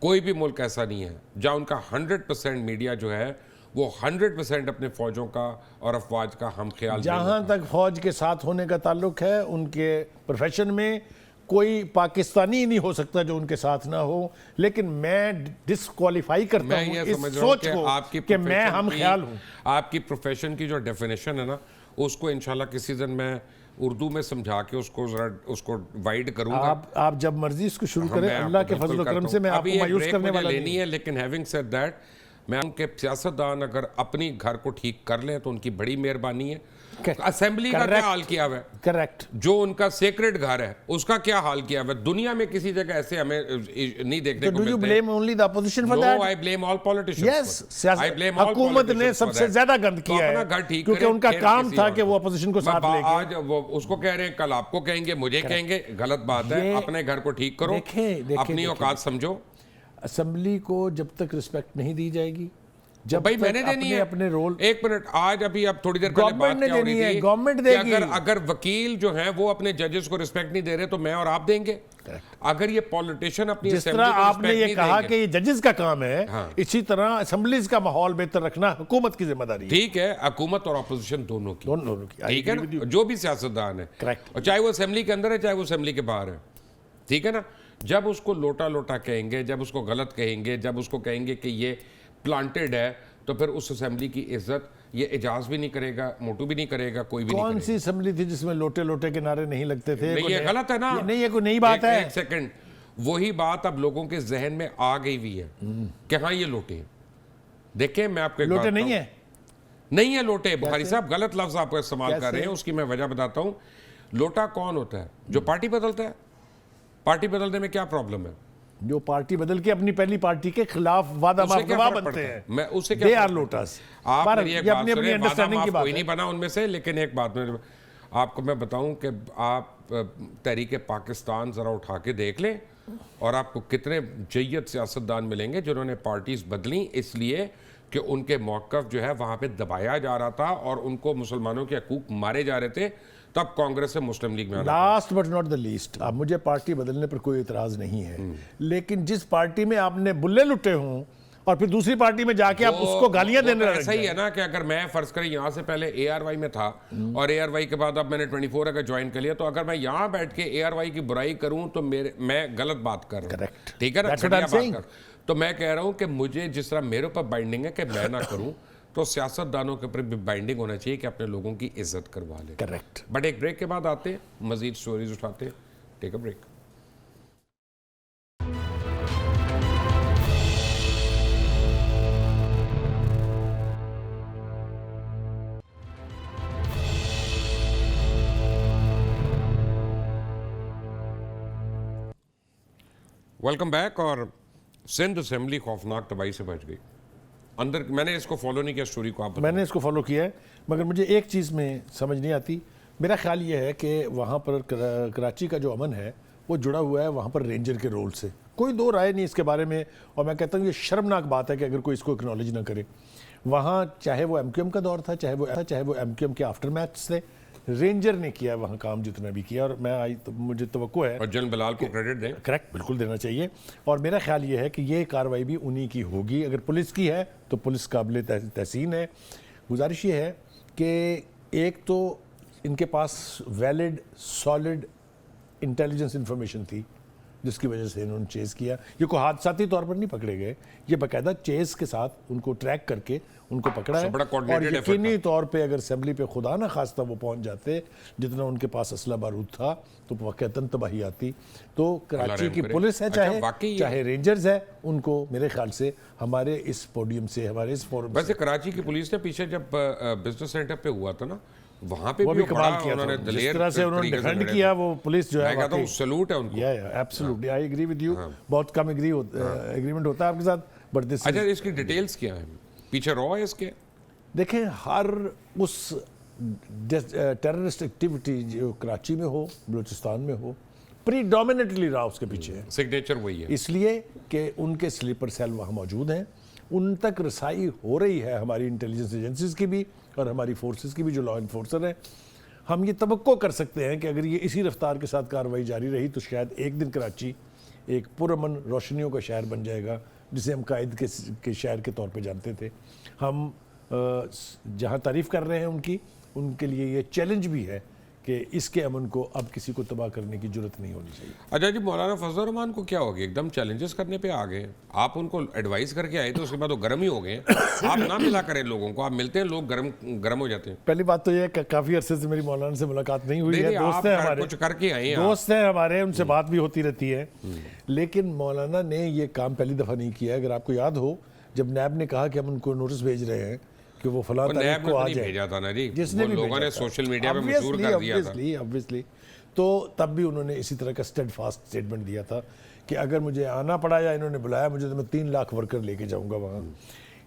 कोई भी मुल्क ऐसा नहीं है जहां उनका 100% मीडिया जो है वो 100% अपने फौजों का और अफवाज का हम ख्याल नहीं जहां होता। तक फौज के साथ होने का ताल्लुक है, उनके प्रोफेशन में कोई पाकिस्तानी नहीं हो सकता जो उनके साथ ना हो। लेकिन मैं डिस्क्वालीफाई करता मैं हूं ये इस समझ रहा हूं सोच कि को आपकी कि मैं प्रोफेशन हम की- ख्याल हूं। आपकी प्रोफेशन की जो डेफिनेशन है ना, उसको इंशाल्लाह किसी दिन मैं उर्दू में समझा के उसको वाइड करूंगा। आप जब मर्जी इसको शुरू हाँ, करें, मैं अल्लाह के आपको फजल बिल्कुल करम करता से हूं। मैं अभी आपको एक मायूस ब्रेक करने मुझे वाला लेनी नहीं। है, लेकिन हैविंग सेड दैट, मैं उनके सियासतदान अगर अपनी घर को ठीक कर लें तो उनकी बड़ी मेहरबानी है। असेंबली का क्या हाल किया हुआ है? करेक्ट। जो उनका सेक्रेट घर है उसका क्या हाल किया हुआ है? दुनिया में किसी जगह ऐसे हमें नहीं देखने को डू यू मिलते। Blame only the opposition for No, that? I blame all politicians. Yes, I blame all हुकूमत ने politicians for सबसे that. ज्यादा गंद तो किया अपना है, घर ठीक क्योंकि करें, उनका फिर काम किसी था और कि वो अपोजिशन को मैं साथ लेके। आज वो उसको कह रहे हैं, कल आपको कहेंगे, मुझे कहेंगे, गलत बात है। ये- अपने घर को ठीक करो, अपनी औकात समझो। असेंबली को जब तक रिस्पेक्ट नहीं दी जाएगी, जब भाई तक मैंने देनी है अपने रोल, एक मिनट, आज अभी अब थोड़ी देर पहले बात गवर्नमेंट ने क्या हो रही देनी है, थी गवर्नमेंट कि देगी। अगर वकील जो हैं वो अपने जजेस को रिस्पेक्ट नहीं दे रहे तो मैं और आप देंगे। अगर ये पॉलिटिशियन अपनी जिस असेंबली तरह को आपने respect ये नहीं कहा देंगे- कि ये जजेस का काम है, हाँ। इसी तरह असेंबलीज का माहौल बेहतर रखना हुकूमत की जिम्मेदारी है। ठीक है, हुकूमत और अपोजिशन दोनों की, दोनों की। ठीक है ना, जो भी सियासतदान है, Correct. और चाहे वो असेंबली के अंदर है चाहे वो असेंबली के बाहर है, ठीक है ना। जब उसको लोटा लोटा कहेंगे, जब उसको गलत कहेंगे, जब उसको कहेंगे कि ये प्लांटेड है, तो फिर उस असेंबली की इज्जत ये एजाज भी नहीं करेगा, मोटू भी नहीं करेगा, कोई भी नहीं कौन करेगा। सी असेंबली थी जिसमें लोटे लोटे के नारे नहीं लगते थे? नहीं, ये गलत है ना। नहीं, ये कोई नई बात है। एक सेकंड, वही बात अब लोगों के जहन में आ गई हुई है कि हाँ ये लोटे हैं। देखें, मैं आपको एक लोटे बात नहीं बताऊं। है। नहीं है लोटे। बुखारी साहब गलत लफ्ज आप इस्तेमाल कर कैसे? रहे हैं, उसकी मैं वजह बताता हूं। लोटा कौन होता है? जो पार्टी बदलता है। पार्टी बदलने में क्या प्रॉब्लम है? जो पार्टी बदल के अपनी पहली पार्टी के खिलाफ वादा उससे क्या माफगवा फर्क बनते पड़ता हैं, है? मैं उससे क्या दे फर्क आर पड़ता है? लोटस। आप पर मेरी एक ये बात अपनी अपनी सुनिए, वादा अंडरस्टैंडिंग माफ की बात कोई नहीं है। बना उनमें से, लेकिन एक बात में आपको मैं बताऊं कि आप तहरीक पाकिस्तान ज़रा उठा के देख लें और आपको कितने जय्यद सियासतदान मिलेंगे जिन्होंने पार्टीज बदली इसलिए कि उनके मौक़िफ़ जो है वहाँ पे दबाया जा रहा था और उनको मुसलमानों के हकूक़ मारे जा रहे थे, तब कांग्रेस से मुस्लिम लीग में आना पड़ा। Last but not the least, अब मुझे पार्टी बदलने पर कोई इतराज नहीं है, लेकिन जिस पार्टी में आपने बुल्ले लुटे हों और फिर दूसरी पार्टी में जाके आप उसको गालियां देने लग ऐसा ही है ना कि अगर मैं फर्ज करें यहाँ से पहले ARY में था और ARY के बाद अब मैंने 24 अगर ज्वाइन कर लिया, तो अगर मैं यहाँ बैठ के ARY की बुराई करूं तो मैं गलत बात कर रहा हूँ। Correct. ठीक है ना, That's what घटिया I'm बात saying. कर। तो मैं कह रहा हूँ कि मुझे जिस तरह मेरे ऊपर बाइंडिंग है कि मैं ना करूँ, तो सियासतदानों के ऊपर भी बाइंडिंग होना चाहिए कि अपने लोगों की इज्जत करवा ले। करेक्ट। बट एक ब्रेक के बाद आते हैं, मजीद स्टोरीज उठाते हैं। Take a break. Welcome back. और सिंध असेंबली खौफनाक तबाही से बच गई। अंदर मैंने इसको फॉलो नहीं किया स्टोरी को, आप बताओ। मैंने इसको फॉलो किया है, मगर मुझे एक चीज़ में समझ नहीं आती। मेरा ख्याल ये है कि वहाँ पर कराची का जो अमन है वो जुड़ा हुआ है वहाँ पर रेंजर के रोल से। कोई दो राय नहीं इसके बारे में, और मैं कहता हूँ ये शर्मनाक बात है कि अगर कोई इसको एक्नॉलेज ना करे। वहाँ चाहे वो MQM का दौर था, चाहे वो MQM के आफ्टर मैच थे, रेंजर ने किया वहाँ काम जितना भी किया, और मैं आई तो मुझे तवक्को है और जनरल बिलाल को क्रेडिट दें। करेक्ट, बिल्कुल देना चाहिए। और मेरा ख्याल ये है कि ये कार्रवाई भी उन्हीं की होगी। अगर पुलिस की है तो पुलिस काबिल तहसीन है। गुजारिश ये है कि एक तो इनके पास वैलिड सॉलिड इंटेलिजेंस इंफॉर्मेशन थी जिसकी वजह से इन्होंने चेज़ किया। ये कोई हादसाती तौर पर नहीं पकड़े गए, ये बाकायदा चेज़ के साथ उनको ट्रैक करके उनको पकड़ा है। बड़ा और coordinated effort यकीनी तौर पे अगर असेंबली पे खुदा ना खास्ता वो पहुंच जाते जितना उनके पास असला बारूद था तो वाक़तन तबाही आती। तो कराची रहम की करे। पुलिस है अच्छा, वाकई चाहे रेंजर्स है, उनको मेरे ख्याल से हमारे इस पोडियम से, हमारे इस फोरम वैसे कराची की पुलिस ने पीछे जब बिजनेस सेंटर पे हुआ था ना, वहाँ पे वो भी कमाल किया था। उन्होंने जिस दलेर तरह से उन्होंने तरीके से डिफेंड लड़े किया थे। वो पुलिस जो है, मैं कहता हूँ वाकई सैल्यूट है उनको। Absolutely I agree with you. बहुत कम एग्रीमेंट होता है आपके साथ, बट दिस अच्छा, इसकी डिटेल्स क्या है, पीछे रॉ है इसके? देखें, हर उस टेररिस्ट एक्टिविटी जो कराची में हो, बलूचिस्तान में हो, प्रीडोमिनेटली रहा उसके पीछे है। सिग्नेचर वही है, इसलिए कि उनके स्लीपर सेल वहाँ मौजूद हैं, उन तक रसाई हो रही है हमारी इंटेलिजेंस एजेंसीज की भी और हमारी फोर्सेस की भी जो लॉ इन्फोर्सर हैं। हम ये तवक्को कर सकते हैं कि अगर ये इसी रफ्तार के साथ कार्रवाई जारी रही तो शायद एक दिन कराची एक पुरअमन रोशनियों का शहर बन जाएगा, जिसे हम कायद के शहर के तौर पे जानते थे। हम जहाँ तारीफ़ कर रहे हैं उनके लिए ये चैलेंज भी है कि इसके अमन को अब किसी को तबाह करने की जरूरत नहीं होनी चाहिए। अच्छा जी, मौलाना फजल रहमान को क्या हो गया, एकदम चैलेंजेस करने पे आ गए? आप उनको एडवाइस करके आए तो उसके बाद वो गर्म ही हो गए। आप ना मिला करें लोगों को, आप मिलते हैं लोग गर्म हो जाते हैं। पहली बात तो ये है काफ़ी अरसे से मेरी मौलाना से मुलाकात नहीं हुई है। आप दोस्त हैं हमारे, कुछ करके आए हैं, दोस्त हैं हमारे, उनसे बात भी होती रहती है। लेकिन मौलाना ने ये काम पहली दफ़ा नहीं किया। अगर आपको याद हो, जब नैब ने कहा कि हम उनको नोटिस भेज रहे हैं कि वो फलां तारीख को आ जाए, भेजा था ना जी, जिसने भी लोगों ने सोशल मीडिया पे मशहूर कर दिया था। ऑब्वियसली तो तब भी उन्होंने इसी तरह का स्टेडफास्ट स्टेटमेंट दिया था कि अगर मुझे आना पड़ा या इन्होंने बुलाया मुझे तो मैं 3 लाख वर्कर लेके जाऊंगा वहाँ।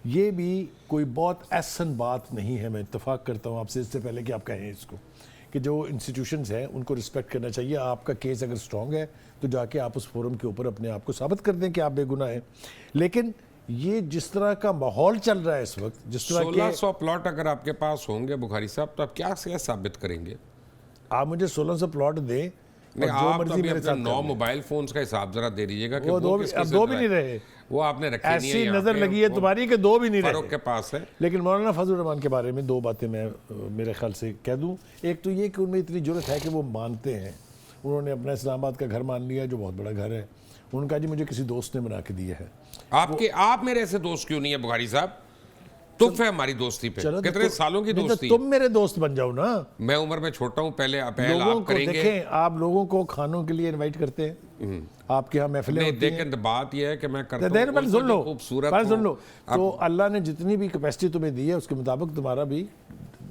ये भी कोई बहुत एहसन बात नहीं है। मैं इत्तेफाक करता हूँ आपसे इससे पहले कि आप कहें इसको, कि जो इंस्टीट्यूशंस हैं उनको रिस्पेक्ट करना चाहिए। आपका केस अगर स्ट्रॉन्ग है तो जाके आप उस फोरम के ऊपर अपने आप को साबित कर दें कि आप बेगुनाह हैं। लेकिन ये जिस तरह का माहौल चल रहा है इस वक्त, जिस तरह 1600 प्लॉट अगर आपके पास होंगे बुखारी साहब, तो आप क्या साबित करेंगे? आप मुझे 1600 प्लॉट दें, नहीं, जो आप मर्जी अभी मेरे अपने साथ 9 मोबाइल फोन्स का हिसाब जरा दे दीजिएगा कि वो दो भी नहीं रहे। वो आपने रखे नहीं है, ऐसी यहाँ नजर पे, लगी है तुम्हारी कि 2 भी नहीं फारूक रहे। के पास है। लेकिन मौलाना फजल रहमान के बारे में 2 बातें मैं मेरे ख्याल से कह दूं। एक तो ये कि उनमें इतनी जरूरत है कि वो मानते हैं। उन्होंने अपना इस्लामाबाद का घर मान लिया जो बहुत बड़ा घर है। उनका जी मुझे किसी दोस्त ने बना के दिया है। आप मेरे ऐसे दोस्त क्यों नहीं है बुखारी साहब? तुफ है हमारी दोस्ती पे, कितने सालों की दोस्ती। तुम मेरे दोस्त बन जाओ ना। मैं उम्र में छोटा हूँ, पहले आप करेंगे। देखें, आप लोगों को खानों के लिए इनवाइट करते हैं, आपके यहाँ महफिलें होती हैं। लेकिन बात यह है कि मैं करता हूं, सुन लो खूबसूरत सुन लो। तो अल्लाह ने जितनी भी कैपेसिटी तुम्हें दी है उसके मुताबिक तुम्हारा भी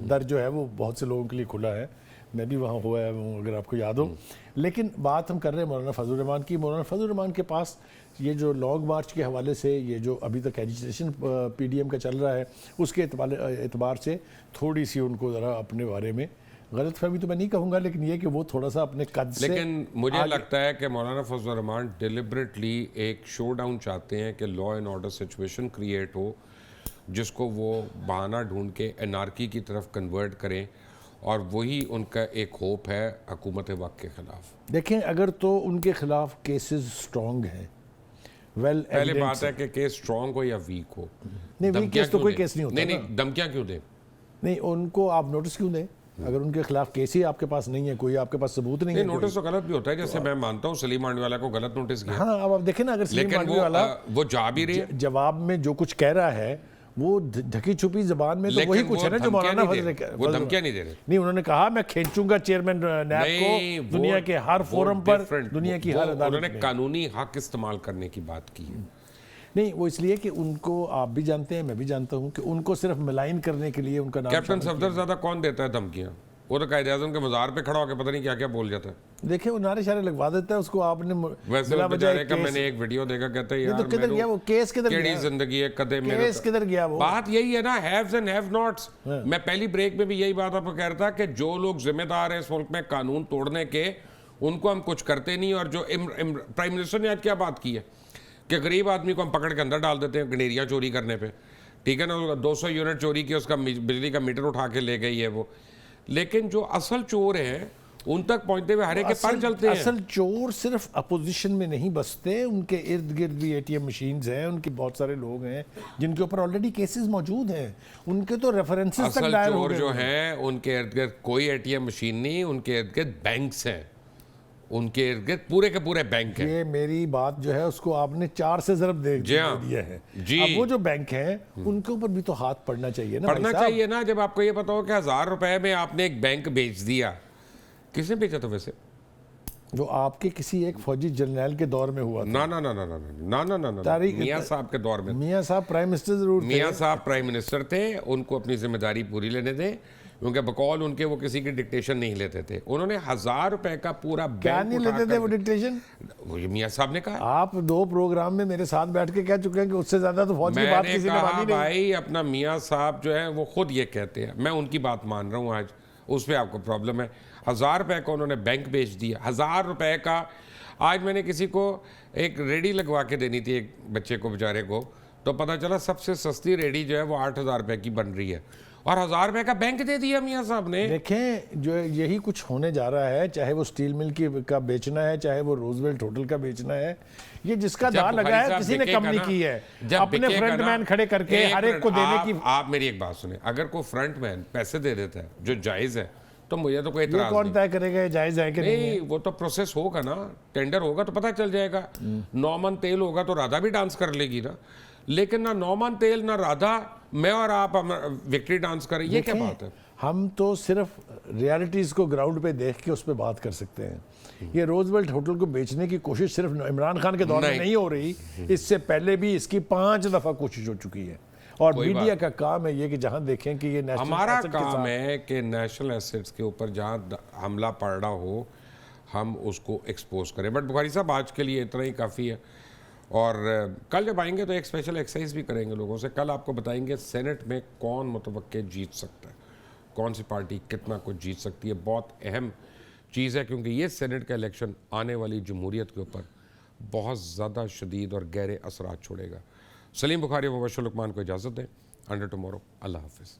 दर जो है वो बहुत से लोगों के लिए खुला है। मैं भी वहाँ हुआ है अगर आपको याद हो। लेकिन बात हम कर रहे हैं मौलाना फजल रहमान की। मौलाना फजल रहमान के पास ये जो लॉन्ग मार्च के हवाले से ये जो अभी तक एजिटेशन पीडीएम का चल रहा है उसके एतबार से थोड़ी सी उनको ज़रा अपने बारे में गलतफहमी तो मैं नहीं कहूँगा, लेकिन ये कि वो थोड़ा सा अपने कद से। लेकिन मुझे लगता है कि मौलाना फजल रहमान डिलिबरेटली एक शो डाउन चाहते हैं कि law and order situation create हो जिसको वो बहाना ढूंढ के एनार्की की तरफ कन्वर्ट करें, और वही उनका एक होप है हुकूमत वक्त के खिलाफ। देखें, अगर तो उनके खिलाफ केसेस स्ट्रॉन्ग हैं, पहले बात है कि केस स्ट्रॉन्ग हो या वीक हो। नहीं, वीक केस तो कोई केस नहीं होता। नहीं, धमकियां क्यों दें? नहीं, उनको आप नोटिस क्यों दें? अगर उनके खिलाफ केस ही आपके पास नहीं है, कोई आपके पास सबूत नहीं है। नोटिस तो गलत भी होता है, जैसे मैं मानता हूँ सलीम मांडवाला को गलत नोटिस किया। हाँ, अब आप देखें ना, अगर सलीम मांडवाला वो जा भी रही है, जवाब में जो कुछ कह रहा है वो ढकी छुपी जबान में तो वही कुछ है ना जो मौलाना वो धमकियां नहीं दे रहे। नहीं, उन्होंने कहा मैं खींचूंगा चेयरमैन नैब को दुनिया के हर फोरम पर, दुनिया की हर अदालत में। उन्होंने कानूनी हक इस्तेमाल करने की बात की है। नहीं, वो इसलिए कि उनको आप भी जानते हैं, मैं भी जानता हूं कि उनको सिर्फ मिलाइन करने के लिए उनका नाम। कैप्टन सफदरज़ादा कौन देता है धमकियां? वो तो कायदे आज़म के मज़ार पे खड़ा होकर पता नहीं क्या क्या बोल जाता है। देखिए, वो नारे शारे लगवा देता है उसको। आपने वैसे बेचारे का मैंने एक वीडियो देखा, कहते हैं यार किधर गया वो केस, किधर गया जिंदगी है कदे मेरे, केस किधर गया वो। बात यही है ना, हैव्स एंड हैव नॉट्स। मैं पहली ब्रेक में भी यही बात आपको कह रहा था कि जो लोग जिम्मेदार हैं इस मुल्क में कानून तोड़ने के, उनको हम कुछ करते नहीं। और जो प्राइम मिनिस्टर ने आज क्या बात की है कि गरीब आदमी को हम पकड़ के अंदर डाल देते हैं गनेरियाँ चोरी करने पे, ठीक है ना। 200 यूनिट चोरी की, उसका बिजली का मीटर उठा के ले गई है वो। लेकिन जो असल चोर हैं उन तक पहुंचते हुए हर एक के पर चलते हैं। असल चोर सिर्फ अपोजिशन में नहीं बसते, उनके इर्द गिर्द भी एटीएम मशीन्स हैं, उनके बहुत सारे लोग हैं जिनके ऊपर ऑलरेडी केसेस मौजूद हैं, उनके तो रेफरेंसेस तक असल दायर हो चोर गए जो हैं। हैं उनके इर्द गिर्द कोई एटीएम मशीन नहीं, उनके इर्द गिर्द बैंक्स हैं, उनके इर्द गिर्द पूरे के पूरे बैंक हैं। ये मेरी बात जो है उसको आपने 4 से ज़रब दे जी हाँ। दिया है। जी। अब वो जो बैंक हैं उनके ऊपर भी तो हाथ पड़ना चाहिए ना, पढ़ना भाई साहब। चाहिए ना। जब आपको ये पता हो कि 1000 रुपए में आपने एक बैंक बेच दिया, किसने बेचा था वैसे? जो आपके किसी एक फौजी जर्नैल के दौर में हुआ था। ना ना ना ना ना ना ना ना ना तारीख- मियाँ साहब के दौर में। मियाँ साहब प्राइम मिनिस्टर जरूर थे। मियाँ साहब प्राइम मिनिस्टर थे, उनको अपनी जिम्मेदारी पूरी लेने दें, क्योंकि बकौल उनके वो किसी की डिक्टेशन नहीं लेते थे। उन्होंने 1000 रुपए का पूरा क्या बैंक नहीं लेते थे वो डिक्टेशन? वो ये मियाँ साहब ने कहा। आप 2 प्रोग्राम में मेरे साथ बैठ के कह चुके हैं कि उससे ज्यादा तो फौज की बात मैंने किसी ने कहा मानी नहीं। भाई अपना मियाँ साहब जो है वो खुद ये कहते हैं, मैं उनकी बात मान रहा हूँ आज, उस पर आपको प्रॉब्लम है। 1000 रुपए का उन्होंने बैंक बेच दिया। 1000 रुपए का आज मैंने किसी को एक रेडी लगवा के देनी थी, एक बच्चे को बेचारे को, तो पता चला सबसे सस्ती रेडी जो है वो 8000 रुपए की बन रही है, और 1000 रुपए का बैंक दे दिया मियाँ साहब ने। देखें जो यही कुछ होने जा रहा है, चाहे वो स्टील मिल की का बेचना है, चाहे वो रोजवेल्ट होटल का बेचना है, ये जिसका जब दांव लगा बुखारी है साहब किसी ने बिकेगा कम नहीं ना, की है। जब अपने बिकेगा फ्रंटमैन ना, खड़े करके हर एक को देने की। आप मेरी एक बात सुने, अगर कोई फ्रंटमैन पैसे दे देता है जो जायज है तो मुझे तो कोई ये इतराज कौन नहीं। तय करेगा ये जायज है कि नहीं है? नहीं, वो तो प्रोसेस होगा ना, टेंडर होगा तो पता चल जाएगा। नौमन तेल होगा तो राधा भी डांस कर लेगी ना, लेकिन ना नौमन तेल ना राधा, मैं और आप विक्ट्री डांस करें, ये क्या देखें, बात है? हम तो सिर्फ रियलिटीज को ग्राउंड पे देख के उस पर बात कर सकते हैं। ये रोजवेल्ट होटल को बेचने की कोशिश सिर्फ इमरान खान के दौर में नहीं हो रही, इससे पहले भी इसकी 5 दफा कोशिश हो चुकी है। और मीडिया का काम है ये कि जहां देखें कि ये नेशनल हमारा एसेट के काम साथ- है कि नेशनल एसेट्स के ऊपर जहाँ हमला पड़ रहा हो हम उसको एक्सपोज करें। बट बुखारी साहब आज के लिए इतना ही काफ़ी है, और कल जब आएंगे तो एक स्पेशल एक्सरसाइज भी करेंगे लोगों से। कल आपको बताएंगे सेनेट में कौन मुतवक्के जीत सकता है, कौन सी पार्टी कितना कुछ जीत सकती है। बहुत अहम चीज़ है, क्योंकि ये सेनेट का इलेक्शन आने वाली जमहूरियत के ऊपर बहुत ज़्यादा शदीद और गहरे असरात छोड़ेगा। सलीम बुखारी व मुबश्शिर लुकमान को इजाज़त दें। अंडर टुमारो, अल्लाह हाफिज़।